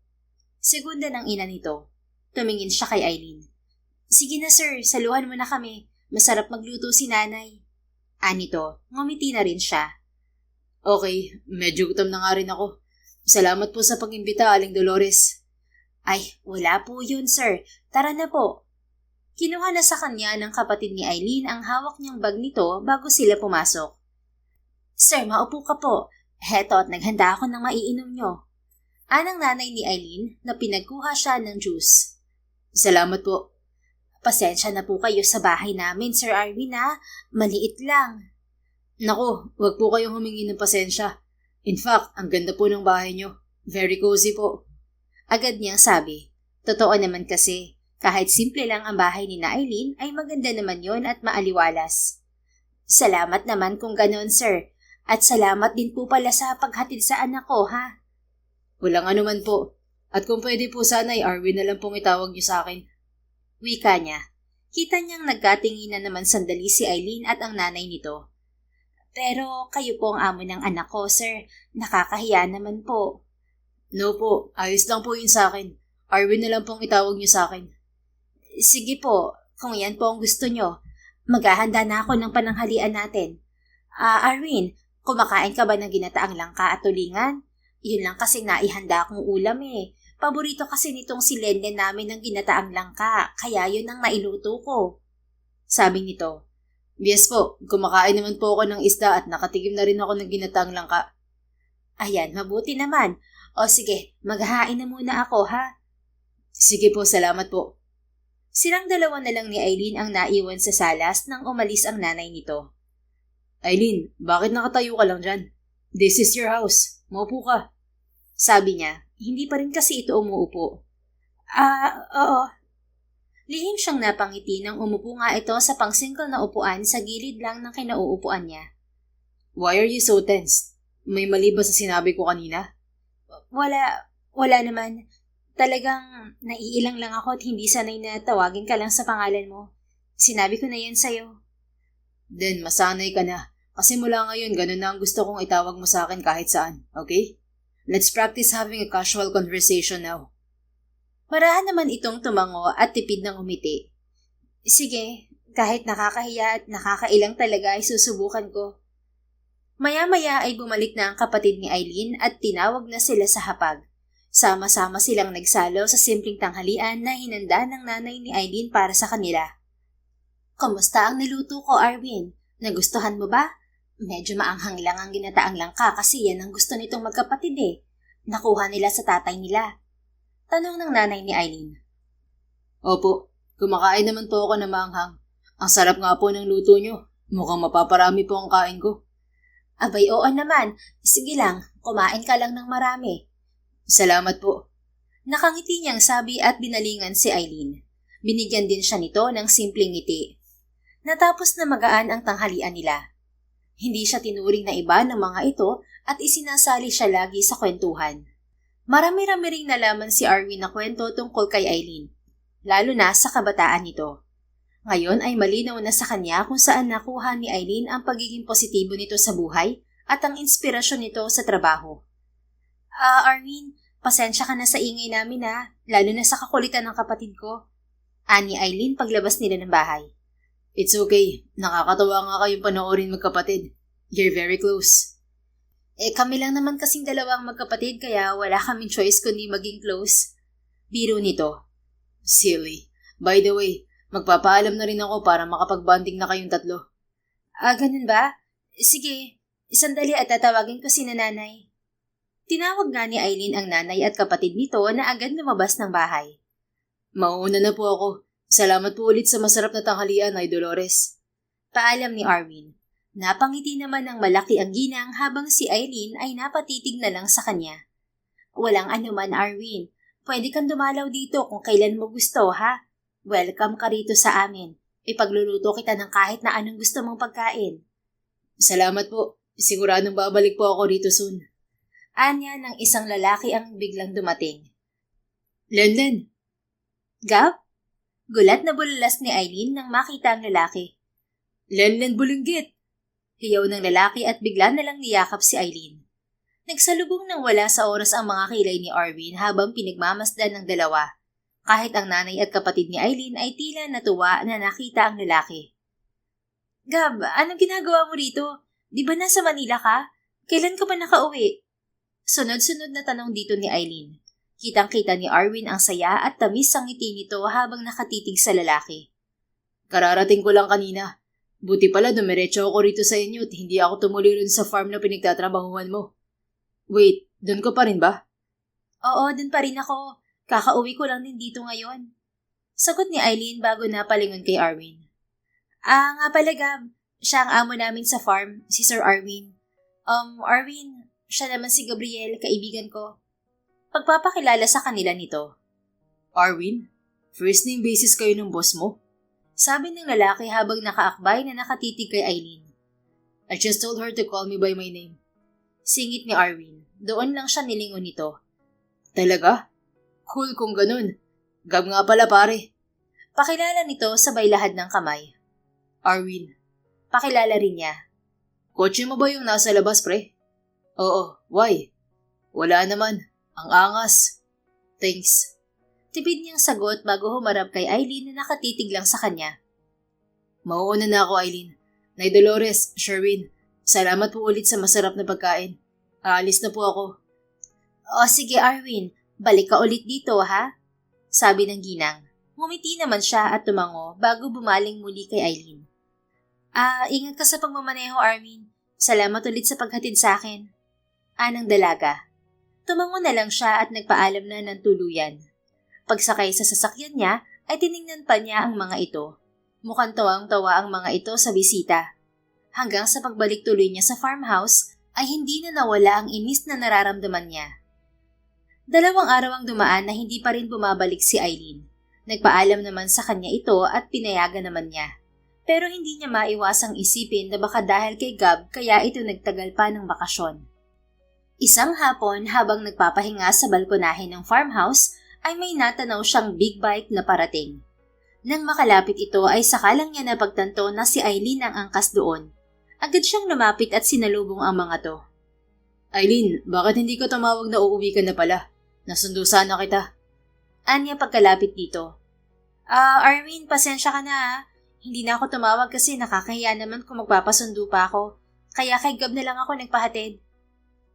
Segunda ng ina nito. Tumingin siya kay Eileen. Sige na, sir. Saluhan mo na kami. Masarap magluto si nanay. Anito, ngumiti na rin siya. Okay, medyo gutom na nga rin ako. Salamat po sa pag-imbita, Aling Dolores. Ay, wala po yun, sir. Tara na po. Kinuha na sa kanya ng kapatid ni Eileen ang hawak niyang bag nito bago sila pumasok. Sir, maupo ka po. Heto at naghanda ako ng maiinom nyo. Anang nanay ni Eileen na pinagkuha siya ng juice. Salamat po. Pasensya na po kayo sa bahay namin, Sir Arvin ha. Maliit lang. Naku, wag po kayong humingi ng pasensya. In fact, ang ganda po ng bahay nyo. Very cozy po. Agad niyang sabi. Totoo naman kasi, kahit simple lang ang bahay ni Eileen ay maganda naman yon at maaliwalas. Salamat naman kung ganon, sir. At salamat din po pala sa paghatid sa anak ko, ha? Walang anuman po. At kung pwede po sana ay Arvin na lang pong itawag niyo sa akin. Wika niya. Kita niyang nagkatinginan naman sandali si Eileen at ang nanay nito. Pero kayo po ang amo ng anak ko, sir. Nakakahiya naman po. No po, ayos lang po yun sa akin. Arvin na lang pong itawag niyo sa akin. Sige po, kung yan po ang gusto niyo. Maghahanda na ako ng pananghalian natin. Arvin, kumakain ka ba ng ginataang langka at tulingan? Yun lang kasi naihanda akong ulam eh. Paborito kasi nitong si Lenden namin ng ginataang langka, kaya yun ang nailuto ko. Sabi nito. Yes po, kumakain naman po ako ng isda at nakatikim na rin ako ng ginataang langka. Ayan, mabuti naman. O sige, maghahain na muna ako ha. Sige po, salamat po. Silang dalawa na lang ni Eileen ang naiwan sa salas nang umalis ang nanay nito. Eileen, bakit nakatayo ka lang dyan? This is your house. Maupo ka. Sabi niya, hindi pa rin kasi ito umuupo. Oo. Lihim siyang napangiti nang umupo nga ito sa pangsingkol na upuan sa gilid lang ng kinauupuan niya. Why are you so tense? May mali ba sa sinabi ko kanina? Wala naman. Talagang naiilang lang ako at hindi sanay na tawagin ka lang sa pangalan mo. Sinabi ko na yan sa'yo. Then, masanay ka na. Kasi mula ngayon, ganun na ang gusto kong itawag mo sa akin kahit saan. Okay? Let's practice having a casual conversation now. Marahan naman itong tumango at tipid ng umiti. Sige, kahit nakakahiya at nakakailang talaga ay susubukan ko. Maya-maya ay bumalik na ang kapatid ni Eileen at tinawag na sila sa hapag. Sama-sama silang nagsalo sa simpleng tanghalian na hinanda ng nanay ni Eileen para sa kanila. Kumusta ang niluto ko, Arwin? Nagustuhan mo ba? Medyo maanghang lang ang ginataang langka kasi yan ang gusto nitong magkapatid eh. Nakuha nila sa tatay nila. Tanong ng nanay ni Eileen. Opo, kumakain naman po ako na maanghang. Ang sarap nga po ng luto nyo. Mukhang mapaparami po ang kain ko. Abay, oo naman. Sige lang, kumain ka lang ng marami. Salamat po. Nakangiti niyang sabi at binalingan si Eileen. Binigyan din siya nito ng simpleng ngiti. Natapos na magaan ang tanghalian nila. Hindi siya tinuring na iba ng mga ito at isinasali siya lagi sa kwentuhan. Marami-rami ring nalaman si Arwin na kwento tungkol kay Eileen, lalo na sa kabataan nito. Ngayon ay malinaw na sa kanya kung saan nakuha ni Eileen ang pagiging positibo nito sa buhay at ang inspirasyon nito sa trabaho. Arwin, pasensya ka na sa ingay namin lalo na sa kakulitan ng kapatid ko. Ani Eileen paglabas nila ng bahay. It's okay. Nakakatawa nga kayong panoorin magkapatid. You're very close. Kami lang naman kasing dalawang magkapatid kaya wala kaming choice kundi maging close. Biro nito. Silly. By the way, magpapaalam na rin ako para makapag-bonding na kayong tatlo. Ganun ba? Sige, sandali at tatawagin ko si nanay. Tinawag nga ni Eileen ang nanay at kapatid nito na agad lumabas ng bahay. Mauuna na po ako. Salamat po ulit sa masarap na tanghalian, Ay Dolores. Paalam ni Arwin. Napangiti naman ng malaki ang ginang habang si Eileen ay napatitig na lang sa kanya. Walang anuman, Arwin. Pwede kang dumalaw dito kung kailan mo gusto, ha? Welcome ka rito sa amin. Ipagluluto kita ng kahit na anong gusto mong pagkain. Salamat po. Siguradong babalik po ako rito soon. Anya ng isang lalaki ang biglang dumating. Lenlen! Gab? Gulat na bulalas ni Eileen nang makita ang lalaki. Lenlen Bulinggit! Hiyaw ng lalaki at bigla na lang niyakap si Eileen. Nagsalubong nang wala sa oras ang mga kilay ni Arwin habang pinagmamasdan ng dalawa. Kahit ang nanay at kapatid ni Eileen ay tila natuwa na nakita ang lalaki. Gab, anong ginagawa mo rito? Di ba nasa Manila ka? Kailan ka ba nakauwi? Sunod-sunod na tanong dito ni Eileen. Kitang-kita ni Arwin ang saya at tamis ang ngiti nito habang nakatitig sa lalaki. Kararating ko lang kanina. Buti pala dumiretso ako rito sa inyo at hindi ako tumuloy rin sa farm na pinagtatrabahuhan mo. Wait, doon ka pa rin ba? Oo, doon pa rin ako. Kakauwi ko lang din dito ngayon. Sagot ni Eileen bago napalingon kay Arwin. Nga pala Gab, siya ang amo namin sa farm, si Sir Arwin. Arwin, siya naman si Gabriel, kaibigan ko. Pagpapakilala sa kanila nito. Arwin? First name basis kayo ng boss mo? Sabi ng lalaki habang nakaakbay na nakatitig kay Eileen. I just told her to call me by my name. Singit ni Arwin. Doon lang siya nilingon nito. Talaga? Cool kung ganun. Gab nga pala pare. Pakilala nito sabay lahad ng kamay. Arwin. Pakilala rin niya. Kotse mo ba yung nasa labas, pre? Oo, why? Wala naman. Ang angas. Thanks. Tipid niyang sagot bago humarap kay Eileen na nakatitig lang sa kanya. Mauuna na ako, Eileen. Nay Dolores, Sherwin, salamat po ulit sa masarap na pagkain. Aalis na po ako. Sige Arwin, balik ka ulit dito ha? Sabi ng ginang. Ngumiti naman siya at tumango bago bumaling muli kay Eileen. Ingat ka sa pagmamaneho Arwin. Salamat ulit sa paghatid sa akin. Anang dalaga. Tumango na lang siya at nagpaalam na ng tuluyan. Pagsakay sa sasakyan niya, ay tiningnan pa niya ang mga ito. Mukhang tawang-tawa ang mga ito sa bisita. Hanggang sa pagbalik tuloy niya sa farmhouse, ay hindi na nawala ang inis na nararamdaman niya. 2 araw ang dumaan na hindi pa rin bumabalik si Eileen. Nagpaalam naman sa kanya ito at pinayagan naman niya. Pero hindi niya maiwasang isipin na baka dahil kay Gab kaya ito nagtagal pa ng bakasyon. Isang hapon habang nagpapahinga sa balkonahe ng farmhouse ay may natanaw siyang big bike na parating. Nang makalapit ito ay sakalang niya napagtanto na si Eileen ang angkas doon. Agad siyang lumapit at sinalubong ang mga to. Eileen, bakit hindi ka tumawag na uuwi ka na pala? Nasundo sana kita. Anya pagkalapit dito. Arwin, pasensya ka na ha. Hindi na ako tumawag kasi nakakahiya naman kung magpapasundo pa ako. Kaya kay Gab na lang ako nagpahatid.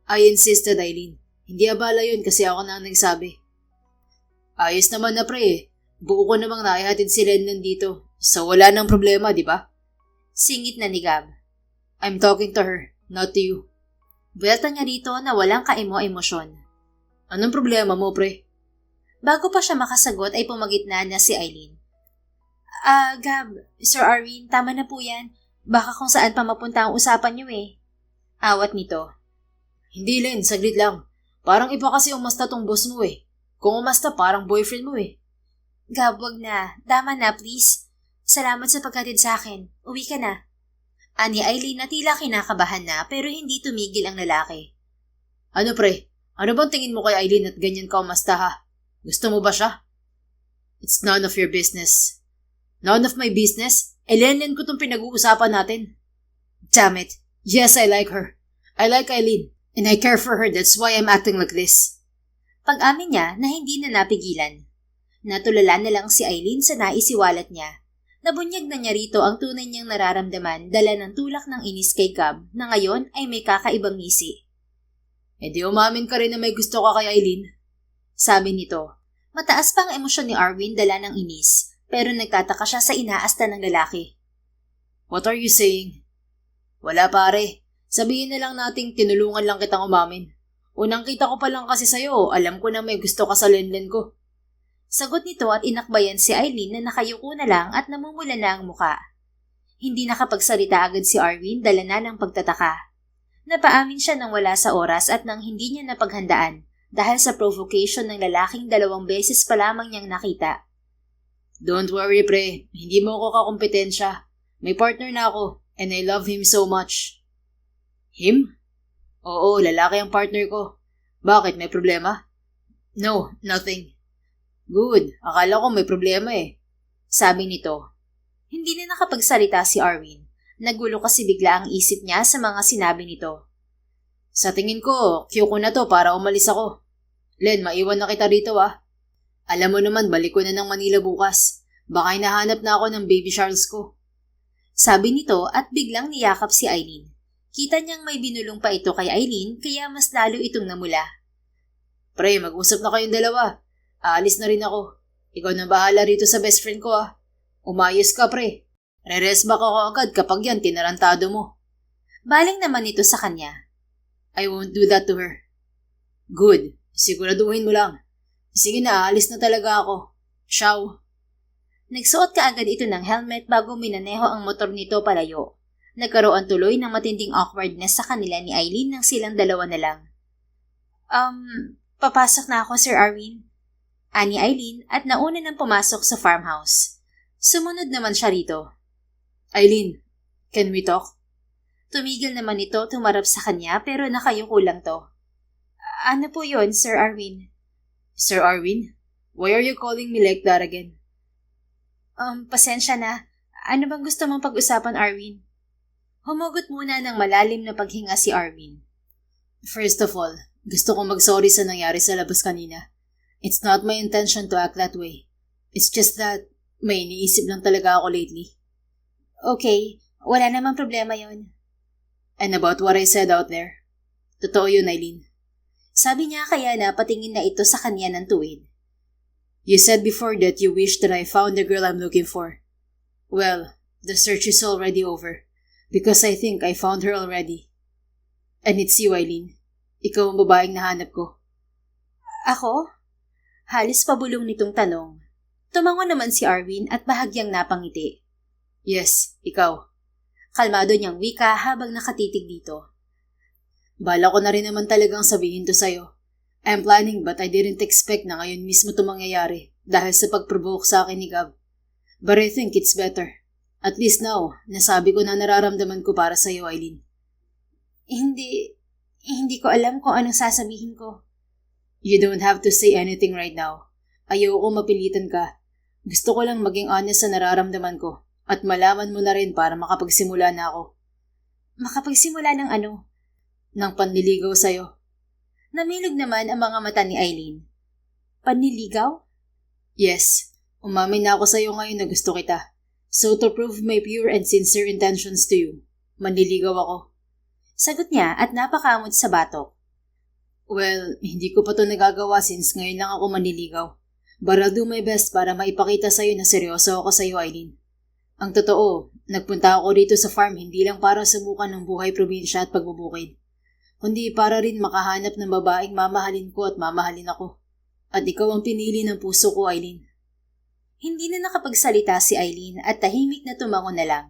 I insisted, Eileen. Hindi abala yun kasi ako na ang nagsabi. Ayos naman na pre. Buo ko namang naihatid si Len nandito. So wala nang problema, di ba? Singit na ni Gab. I'm talking to her, not to you. Buwelta niya rito na walang kaemo-emosyon. Anong problema mo, pre? Bago pa siya makasagot ay pumagitna na si Eileen. Gab, Sir Arwin, tama na po yan. Baka kung saan pa mapunta ang usapan niyo eh. Awat nito. Hindi, Len, saglit lang. Parang iba kasi umasta tong boss mo eh. Kung umasta, parang boyfriend mo eh. Gab, wag na. Tama na, please. Salamat sa pagkatid sa akin. Uwi ka na. Ani Eileen na tila kinakabahan na pero hindi tumigil ang lalaki. Ano pre? Ano bang tingin mo kay Eileen at ganyan ka umasta ha? Gusto mo ba siya? It's none of your business. None of my business? Elen ko tong pinag-uusapan natin. Damn it. Yes, I like her. I like Eileen. And I care for her. That's why I'm acting like this. Pag-amin niya na hindi na napigilan. Natulala na lang si Eileen sa naisiwalat niya. Nabunyag na niya rito ang tunay niyang nararamdaman dala ng tulak ng inis kay Gab na ngayon ay may kakaibang ngisi. Eh di umamin ka rin na may gusto ka kay Eileen. Sabi nito. Mataas pa ang emosyon ni Arwin dala ng inis. Pero nagtataka siya sa inaasta ng lalaki. What are you saying? Wala pare. Sabihin na lang nating tinulungan lang kitang umamin. Unang kita ko pa lang kasi sa'yo, alam ko na may gusto ka sa Lenlen ko. Sagot nito at inakbayan si Eileen na nakayuko na lang at namumula na ang muka. Hindi nakapagsalita agad si Arwin dala na ng pagtataka. Napaamin siya nang wala sa oras at nang hindi niya napaghandaan dahil sa provocation ng lalaking 2 beses pa lamang niyang nakita. Don't worry pre, hindi mo ako kakompetensya. May partner na ako and I love him so much. Him? Oo, lalaki ang partner ko. Bakit, may problema? No, nothing. Good, akala ko may problema eh. Sabi nito. Hindi na nakapagsalita si Arwin. Nagulo kasi bigla ang isip niya sa mga sinabi nito. Sa tingin ko, cue ko na to para umalis ako. Len, maiwan na kita rito ah. Alam mo naman, balik ko na ng Manila bukas. Baka hinahanap na ako ng baby Charles ko. Sabi nito at biglang niyakap si Eileen. Kita niyang may binulong pa ito kay Eileen kaya mas lalo itong namula. Pre, mag-usap na kayong dalawa. Aalis na rin ako. Ikaw na bahala rito sa best friend ko ah. Umayos ka pre. Re-rest back ako agad kapag yan tinarantado mo. Baling naman ito sa kanya. I won't do that to her. Good. Siguraduhin mo lang. Sige na, aalis na talaga ako. Ciao. Nagsuot ka agad ito ng helmet bago minaneho ang motor nito palayo. Nagkaroon tuloy ng matinding awkwardness sa kanila ni Eileen nang silang dalawa na lang. Papasok na ako, Sir Arwin. Ani Eileen at nauna nang pumasok sa farmhouse. Sumunod naman siya rito. Eileen, can we talk? Tumigil naman ito, tumarap sa kanya pero nakayuko lang to. Ano po yon, Sir Arwin? Sir Arwin? Why are you calling me like that again? Pasensya na. Ano bang gusto mong pag-usapan, Arwin? Humugot muna ng malalim na paghinga si Arwin. First of all, gusto kong mag-sorry sa nangyari sa labas kanina. It's not my intention to act that way. It's just that may iniisip lang talaga ako lately. Okay, wala namang problema yon. And about what I said out there? Totoo yun, Eileen. Sabi niya kaya na patingin na ito sa kanya ng tuwid. You said before that you wish that I found the girl I'm looking for. Well, the search is already over. Because I think I found her already. And it's you, Eileen. Ikaw ang babaeng nahanap ko. Ako? Halos pabulong nitong tanong. Tumango naman si Arwin at bahagyang napangiti. Yes, ikaw. Kalmado niyang wika habang nakatitig dito. Bala ko na rin naman talagang sabihin to sa'yo. I'm planning but I didn't expect na ngayon mismo to mangyayari dahil sa pag-provoke sa akin ni Gab. But I think it's better. At least now, nasabi ko na nararamdaman ko para sa'yo, Eileen. Hindi ko alam kung anong sasabihin ko. You don't have to say anything right now. Ayoko mapilitan ka. Gusto ko lang maging honest sa nararamdaman ko at malaman mo na rin para makapagsimula na ako. Makapagsimula ng ano? Ng panliligaw sa'yo. Namilog naman ang mga mata ni Eileen. Panliligaw? Yes, umamin na ako sa'yo ngayon na gusto kita. So to prove my pure and sincere intentions to you, manliligaw ako. Sagot niya at napakamot sa batok. Well, hindi ko pa to nagagawa since ngayon lang ako manliligaw. But I'll do my best para maipakita sa'yo na seryoso ako sa'yo, Eileen. Ang totoo, nagpunta ako dito sa farm hindi lang para subukan ng buhay probinsya at pagbubukid, kundi para rin makahanap ng babaeng mamahalin ko at mamahalin ako. At ikaw ang pinili ng puso ko, Eileen. Hindi na nakapagsalita si Eileen at tahimik na tumango na lang.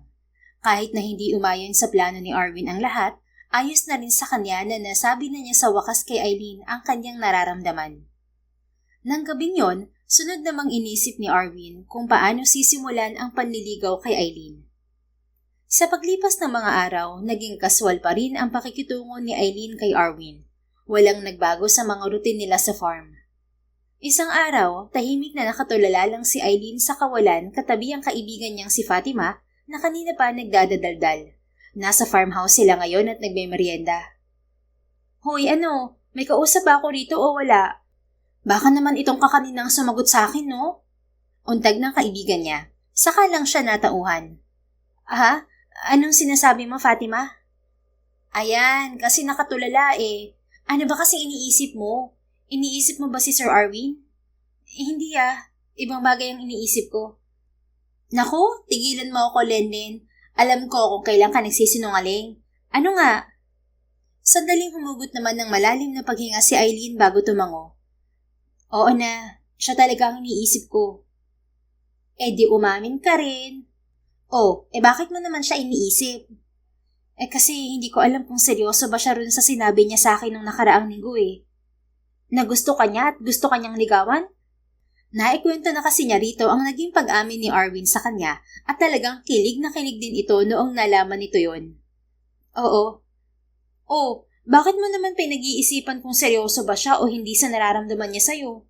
Kahit na hindi umayon sa plano ni Arwin ang lahat, ayos na rin sa kanya na nasabi na niya sa wakas kay Eileen ang kanyang nararamdaman. Nang gabing yon, sunod namang inisip ni Arwin kung paano sisimulan ang panliligaw kay Eileen. Sa paglipas ng mga araw, naging kaswal pa rin ang pakikitungo ni Eileen kay Arwin. Walang nagbago sa mga routine nila sa farm. Isang araw, tahimik na nakatulala lang si Eileen sa kawalan katabi ang kaibigan niyang si Fatima na kanina pa nagdadaldal. Nasa farmhouse sila ngayon at nagme-merienda. Hoy, may kausap ba ako rito o wala? Baka naman itong kakaninang sumagot sa akin, no? Untag ng kaibigan niya. Saka lang siya natauhan. Aha? Anong sinasabi mo, Fatima? Ayan, kasi nakatulala eh. Ano ba kasing iniisip mo? Iniisip mo ba si Sir Arwin? Hindi Ibang bagay ang iniisip ko. Naku, tigilan mo ako, Lenlen. Alam ko kung kailan ka nagsisinungaling. Ano nga? Sandaling humugot naman ng malalim na paghinga si Eileen bago tumango. Oo na, siya talaga ang iniisip ko. Di umamin ka rin. Bakit mo naman siya iniisip? Kasi hindi ko alam kung seryoso ba siya rin sa sinabi niya sa akin nung nakaraang linggo eh. Na gusto ka niya at gusto kanyang ligawan? Naikwento na kasi niya rito ang naging pag-amin ni Arwin sa kanya at talagang kilig na kilig din ito noong nalaman nito yon. Oo. Bakit mo naman pinag-iisipan kung seryoso ba siya o hindi sa nararamdaman niya sa'yo?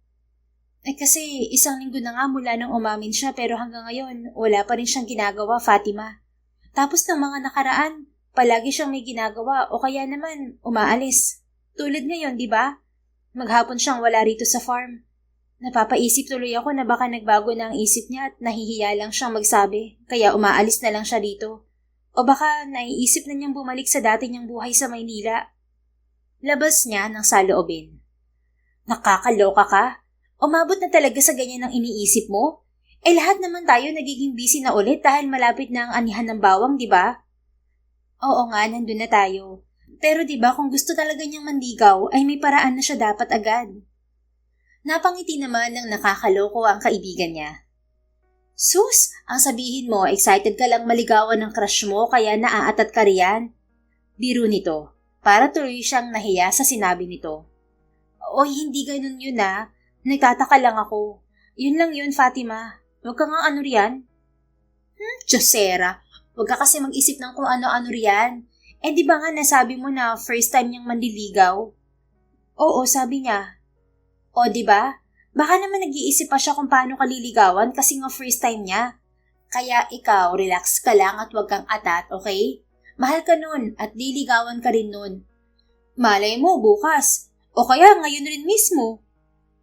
Kasi isang linggo na nga mula nang umamin siya pero hanggang ngayon wala pa rin siyang ginagawa, Fatima. Tapos ng mga nakaraan, palagi siyang may ginagawa o kaya naman umaalis. Tulad ngayon, di ba? Maghapon siyang wala rito sa farm. Napapaisip tuloy ako na baka nagbago na ang isip niya at nahihiya lang siyang magsabi kaya umaalis na lang siya dito. O baka naiisip na niyang bumalik sa dati niyang buhay sa Maynila. Labas niya ng saloobin. Nakakaloka ka? Umabot na talaga sa ganyan ang iniisip mo? Lahat naman tayo nagiging busy na ulit dahil malapit na ang anihan ng bawang, di ba? Oo nga, nandun na tayo. Pero di ba kung gusto talaga niyang manligaw ay may paraan na siya dapat agad. Napangiti naman ng nakakaloko ang kaibigan niya. Sus, ang sabihin mo, excited ka lang maligawan ng crush mo kaya naaatat ka riyan. Biro nito, para tuloy siyang nahiya sa sinabi nito. Oy, hindi ganun yun Nagtataka lang ako. Yun lang yun, Fatima. Huwag ka nga riyan. Diyosera, huwag ka kasi mag-isip ng kung ano-ano riyan. Di ba nga nasabi mo na first time niyang mandiligaw? Oo, sabi niya. O, di ba? Baka naman nag-iisip pa siya kung paano ka liligawan kasi nga first time niya. Kaya ikaw, relax ka lang at huwag kang atat, okay? Mahal ka nun at liligawan ka rin nun. Malay mo, bukas. O kaya ngayon rin mismo.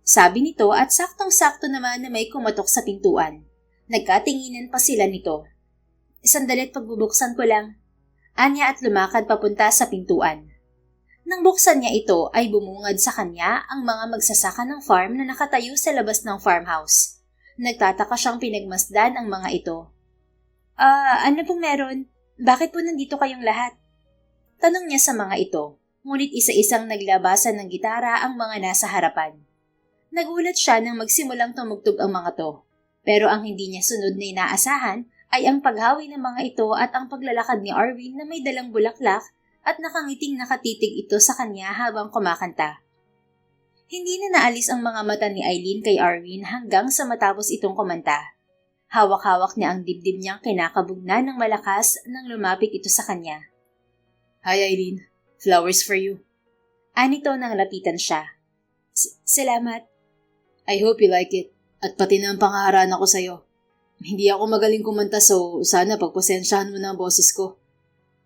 Sabi nito at saktong-sakto naman na may kumatok sa pintuan. Nagkatinginan pa sila nito. Sandalit pagbubuksan ko lang. Anya at lumakad papunta sa pintuan. Nang buksan niya ito ay bumungad sa kanya ang mga magsasaka ng farm na nakatayo sa labas ng farmhouse. Nagtataka siyang pinagmasdan ang mga ito. Ano pong meron? Bakit po nandito kayong lahat? Tanong niya sa mga ito, ngunit isa-isang naglabasan ng gitara ang mga nasa harapan. Nagulat siya nang magsimulang tumugtog ang mga to. Pero ang hindi niya sunod na inaasahan ay ang paghawi ng mga ito at ang paglalakad ni Arwin na may dalang bulaklak at nakangiting nakatitig ito sa kanya habang kumakanta. Hindi na naalis ang mga mata ni Eileen kay Arwin hanggang sa matapos itong kumanta. Hawak-hawak niya ang dibdib niyang kinakabugna ng malakas nang lumapit ito sa kanya. Hi Eileen, flowers for you. Anito nang lapitan siya. Salamat. I hope you like it. At pati na ang pangaharana ko sa'yo. Hindi ako magaling kumanta so sana pagpasensyahan mo na ang boses ko.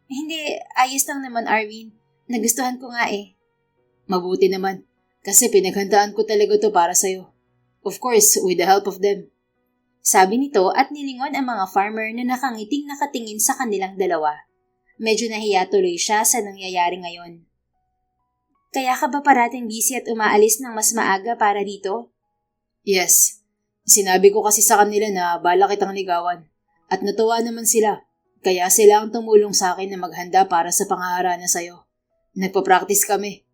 Hindi, ayos lang naman Arwin. Nagustuhan ko nga eh. Mabuti naman. Kasi pinaghandaan ko talaga to para sa'yo. Of course, with the help of them. Sabi nito at nilingon ang mga farmer na nakangiting nakatingin sa kanilang dalawa. Medyo nahiya tuloy siya sa nangyayari ngayon. Kaya ka ba parating busy at umaalis ng mas maaga para dito? Yes. Sinabi ko kasi sa kanila na bala kitang ligawan. At natuwa naman sila. Kaya sila ang tumulong sa akin na maghanda para sa pangaharana sa'yo. Nagpa-practice kami.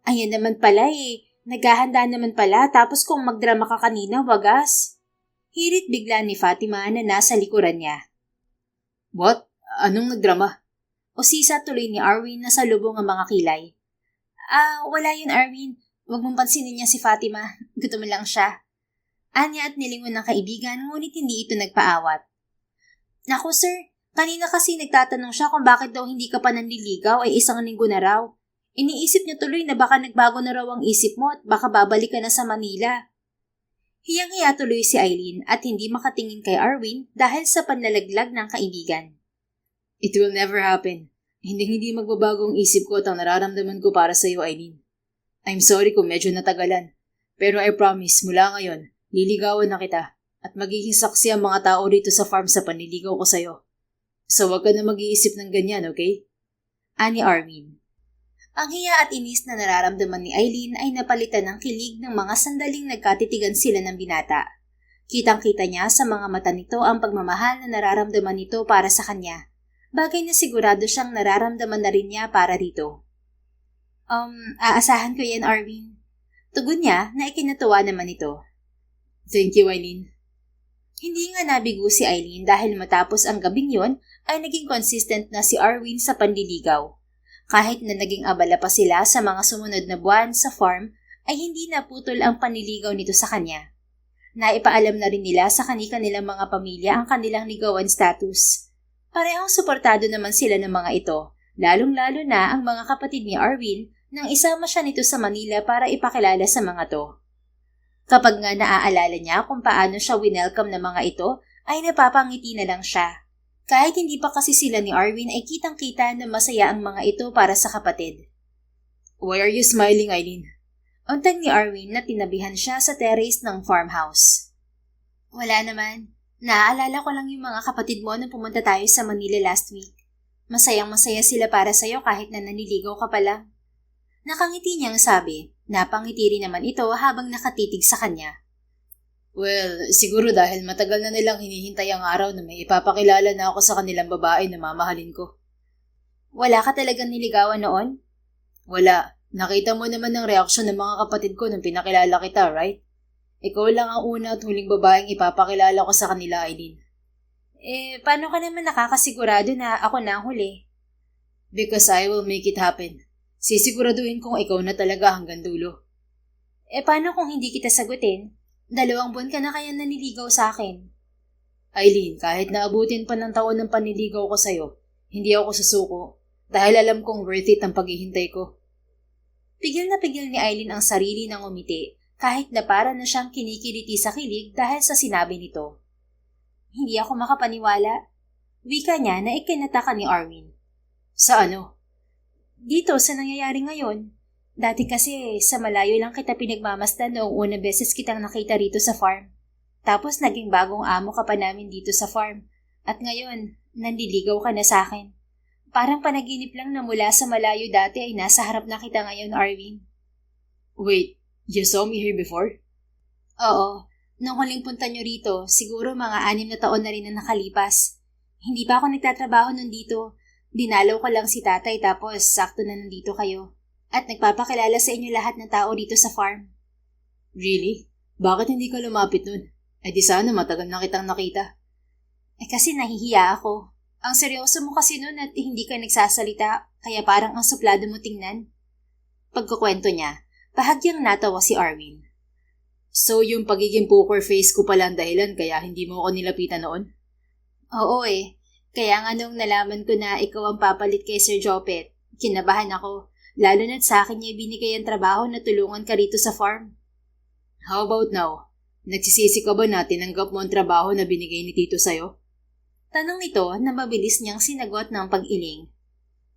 Ayan naman pala eh. Naghahanda naman pala tapos kung magdrama ka kanina, wagas. Hirit bigla ni Fatima na nasa likuran niya. What? Anong nagdrama? Usisa tuloy ni Arwin na salubong ang mga kilay. Wala yun Arwin. Huwag mong pansinin niya si Fatima. Gutom lang siya. Anya at nilingon ng kaibigan ngunit hindi ito nagpaawat. Naku sir, kanina kasi nagtatanong siya kung bakit daw hindi ka pa nanliligaw ay isang linggo na raw. Iniisip niya tuloy na baka nagbago na raw ang isip mo at baka babalik ka na sa Manila. Hiyang-hiya tuloy si Eileen at hindi makatingin kay Arwin dahil sa panlalaglag ng kaibigan. It will never happen. Hindi magbabago ang isip ko at ang nararamdaman ko para sa iyo, Eileen. I'm sorry kung medyo natagalan. Pero I promise, mula ngayon, liligawan na kita at magiging saksi ang mga tao dito sa farm sa panliligaw ko sa'yo. So wag ka na mag-iisip ng ganyan, okay? Ani Arwin. Ang hiya at inis na nararamdaman ni Eileen ay napalitan ng kilig ng mga sandaling nagkatitigan sila ng binata. Kitang-kita niya sa mga mata nito ang pagmamahal na nararamdaman nito para sa kanya. Bagay na sigurado siyang nararamdaman na rin niya para rito. Aasahan ko yan, Arwin. Tugon niya na ikinatuwa naman ito. Thank you, Eileen. Hindi nga nabigo si Eileen dahil matapos ang gabing yon ay naging consistent na si Arwin sa panliligaw. Kahit na naging abala pa sila sa mga sumunod na buwan sa farm, ay hindi naputol ang panliligaw nito sa kanya. Naipaalam na rin nila sa kanilang mga pamilya ang kanilang ligawan status. Parehong suportado naman sila ng mga ito, lalong-lalo na ang mga kapatid ni Arwin nang isama siya nito sa Manila para ipakilala sa mga to. Kapag nga naaalala niya kung paano siya winelcome ng mga ito, ay napapangiti na lang siya. Kahit hindi pa kasi sila ni Arwin ay kitang-kita na masaya ang mga ito para sa kapatid. Why are you smiling, Eileen? Untag ni Arwin na tinabihan siya sa terrace ng farmhouse. Wala naman. Naaalala ko lang yung mga kapatid mo nung pumunta tayo sa Manila last week. Masayang-masaya sila para sa'yo kahit na nanliligaw ka pa lang. Nakangiti niyang sabi, napangiti rin naman ito habang nakatitig sa kanya. Well, siguro dahil matagal na nilang hinihintay ang araw na may ipapakilala na ako sa kanilang babae na mamahalin ko. Wala ka talagang niligawan noon? Wala. Nakita mo naman ang reaksyon ng mga kapatid ko nung pinakilala kita, right? Ikaw lang ang una at huling babaeng ipapakilala ko sa kanila, Eileen. Paano ka naman nakakasigurado na ako na ang huli? Because I will make it happen. Sisiguraduhin kong ikaw na talaga hanggang dulo. Paano kung hindi kita sagutin? 2 buwan ka na kaya naniligaw sa akin. Eileen, kahit naabutin pa ng taon ng panliligaw ko sa'yo, hindi ako susuko dahil alam kong worth it ang paghihintay ko. Pigil na pigil ni Eileen ang sarili ng umiti kahit na para na siyang kinikiliti sa kilig dahil sa sinabi nito. Hindi ako makapaniwala. Wika niya na ikinataka ni Arwin. Sa ano? Dito sa nangyayari ngayon. Dati kasi sa malayo lang kita pinagmamasdan noong unang beses kitang nakita rito sa farm. Tapos naging bagong amo ka pa namin dito sa farm. At ngayon, nanliligaw ka na sa akin. Parang panaginip lang na mula sa malayo dati ay nasa harap na kita ngayon, Arwin. Wait, you saw me here before? Oo. Nung huling punta nyo rito, siguro mga 6 na taon na rin na nakalipas. Hindi pa ako nagtatrabaho nun dito. Dinalaw ko lang si tatay tapos sakto na nandito kayo. At nagpapakilala sa inyo lahat ng tao dito sa farm. Really? Bakit hindi ka lumapit nun? Eh di sana matagal na kitang nakita. Kasi nahihiya ako. Ang seryoso mo kasi nun at hindi ka nagsasalita, kaya parang ang suplado mo tingnan. Pagkukwento niya, bahagyang natawa si Arwin. So yung pagiging poker face ko pala ang dahilan kaya hindi mo ako nilapitan noon? Oo Kaya nga nung nalaman ko na ikaw ang papalit kay Sir Jopet, kinabahan ako. Lalo na't sa akin niya binigay ang trabaho na tulungan ka rito sa farm. How about now? Nagsisisi ka ba na tinanggap mo ang trabaho na binigay ni Tito sa'yo? Tanong nito na mabilis niyang sinagot ng pag-iling.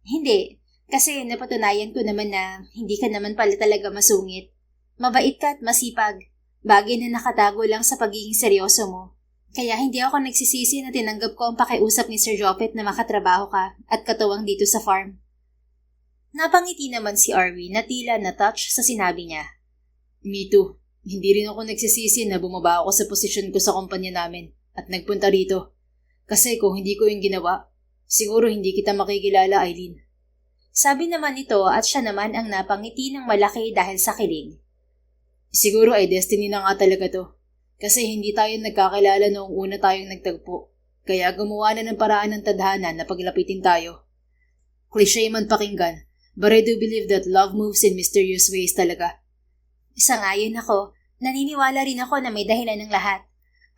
Hindi, kasi napatunayan ko naman na hindi ka naman pala talaga masungit. Mabait ka at masipag, bagay na nakatago lang sa pagiging seryoso mo. Kaya hindi ako nagsisisi na tinanggap ko ang pakiusap ni Sir Jopet na makatrabaho ka at katuwang dito sa farm. Napangiti naman si Arwin na tila na-touch sa sinabi niya. Me too. Hindi rin ako nagsisisi na bumaba ako sa posisyon ko sa kumpanya namin at nagpunta rito. Kasi kung hindi ko yung ginawa, siguro hindi kita makikilala, Aileen. Sabi naman nito at siya naman ang napangiti ng malaki dahil sa kilig. Siguro ay destiny na nga talaga to. Kasi hindi tayo nagkakilala noong una tayong nagtagpo. Kaya gumawa na ng paraan ng tadhana na paglapitin tayo. Cliché man pakinggan, but I do believe that love moves in mysterious ways talaga. Sang-ayon ako, naniniwala rin ako na may dahilan ng lahat.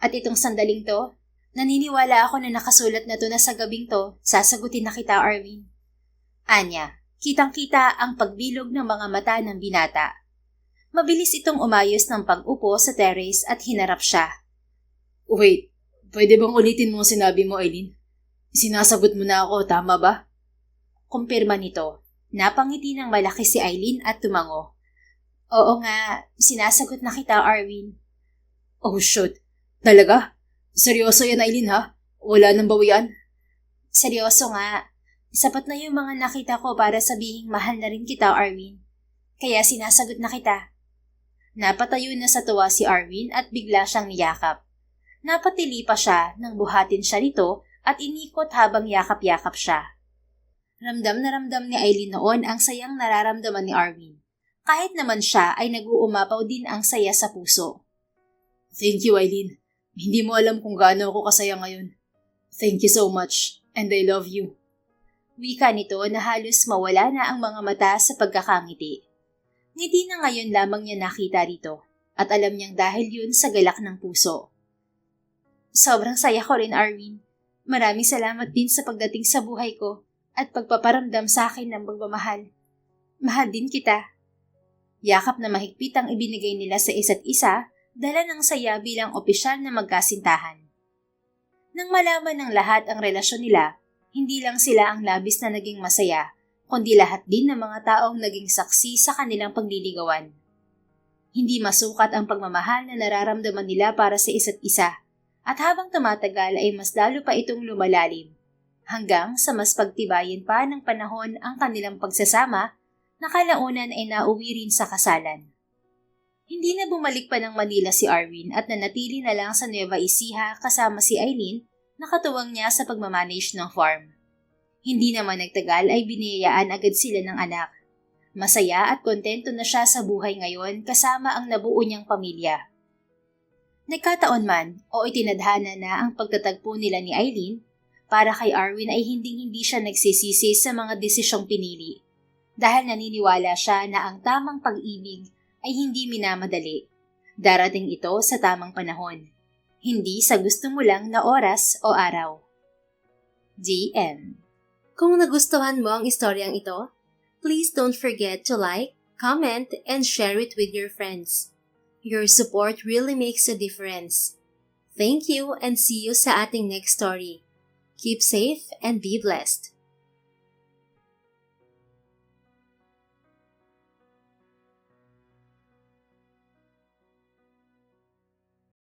At itong sandaling to, naniniwala ako na nakasulat na to na sa gabing to, sasagutin na kita, Arwin. Anya, kitang-kita ang pagbilog ng mga mata ng binata. Mabilis itong umayos ng pag-upo sa terrace at hinarap siya. Wait, pwede bang ulitin mo ang sinabi mo, Aileen? Sinasagot mo na ako, tama ba? Kumpirma nito. Napangiti ng malaki si Aileen at tumango. Oo nga, sinasagot na kita, Arwin. Oh shoot, talaga? Seryoso yan, Aileen ha? Wala nang bawian? Seryoso nga. Sapat na yung mga nakita ko para sabihing mahal na rin kita, Arwin. Kaya sinasagot na kita. Napatayo na sa tuwa si Arwin at bigla siyang niyakap. Napatili pa siya nang buhatin siya nito at inikot habang yakap-yakap siya. Ramdam na ramdam ni Aileen noon ang sayang nararamdaman ni Arwin. Kahit naman siya ay nag-uumapaw din ang saya sa puso. Thank you, Aileen. Hindi mo alam kung gaano ako kasaya ngayon. Thank you so much, and I love you. Wika nito na halos mawala na ang mga mata sa pagkakangiti. Ngiti na ngayon lamang niya nakita rito at alam niyang dahil yun sa galak ng puso. Sobrang saya ko rin, Arwin. Maraming salamat din sa pagdating sa buhay ko at pagpaparamdam sa akin ng pagmamahal. Mahal din kita. Yakap na mahigpit ang ibinigay nila sa isa't isa, dala ng saya bilang opisyal na magkasintahan. Nang malaman ng lahat ang relasyon nila, hindi lang sila ang labis na naging masaya, kundi lahat din ng mga taong naging saksi sa kanilang pagliligawan. Hindi masukat ang pagmamahal na nararamdaman nila para sa isa't isa, at habang tumatagal ay mas lalo pa itong lumalalim, hanggang sa mas pagtibayin pa ng panahon ang kanilang pagsasama na kalaunan ay nauwi rin sa kasalan. Hindi na bumalik pa ng Manila si Arwin at nanatili na lang sa Nueva Ecija kasama si Aileen na katuwang niya sa pagmamanage ng farm. Hindi naman nagtagal ay biniyayaan agad sila ng anak. Masaya at kontento na siya sa buhay ngayon kasama ang nabuo niyang pamilya. Nagkataon man o itinadhana na ang pagtatagpo nila ni Aileen, para kay Arwin ay hindi siya nagsisisi sa mga desisyong pinili. Dahil naniniwala siya na ang tamang pag-ibig ay hindi minamadali. Darating ito sa tamang panahon. Hindi sa gusto mo lang na oras o araw. DM. Kung nagustuhan mo ang istoryang ito, please don't forget to like, comment, and share it with your friends. Your support really makes a difference. Thank you and see you sa ating next story. Keep safe and be blessed.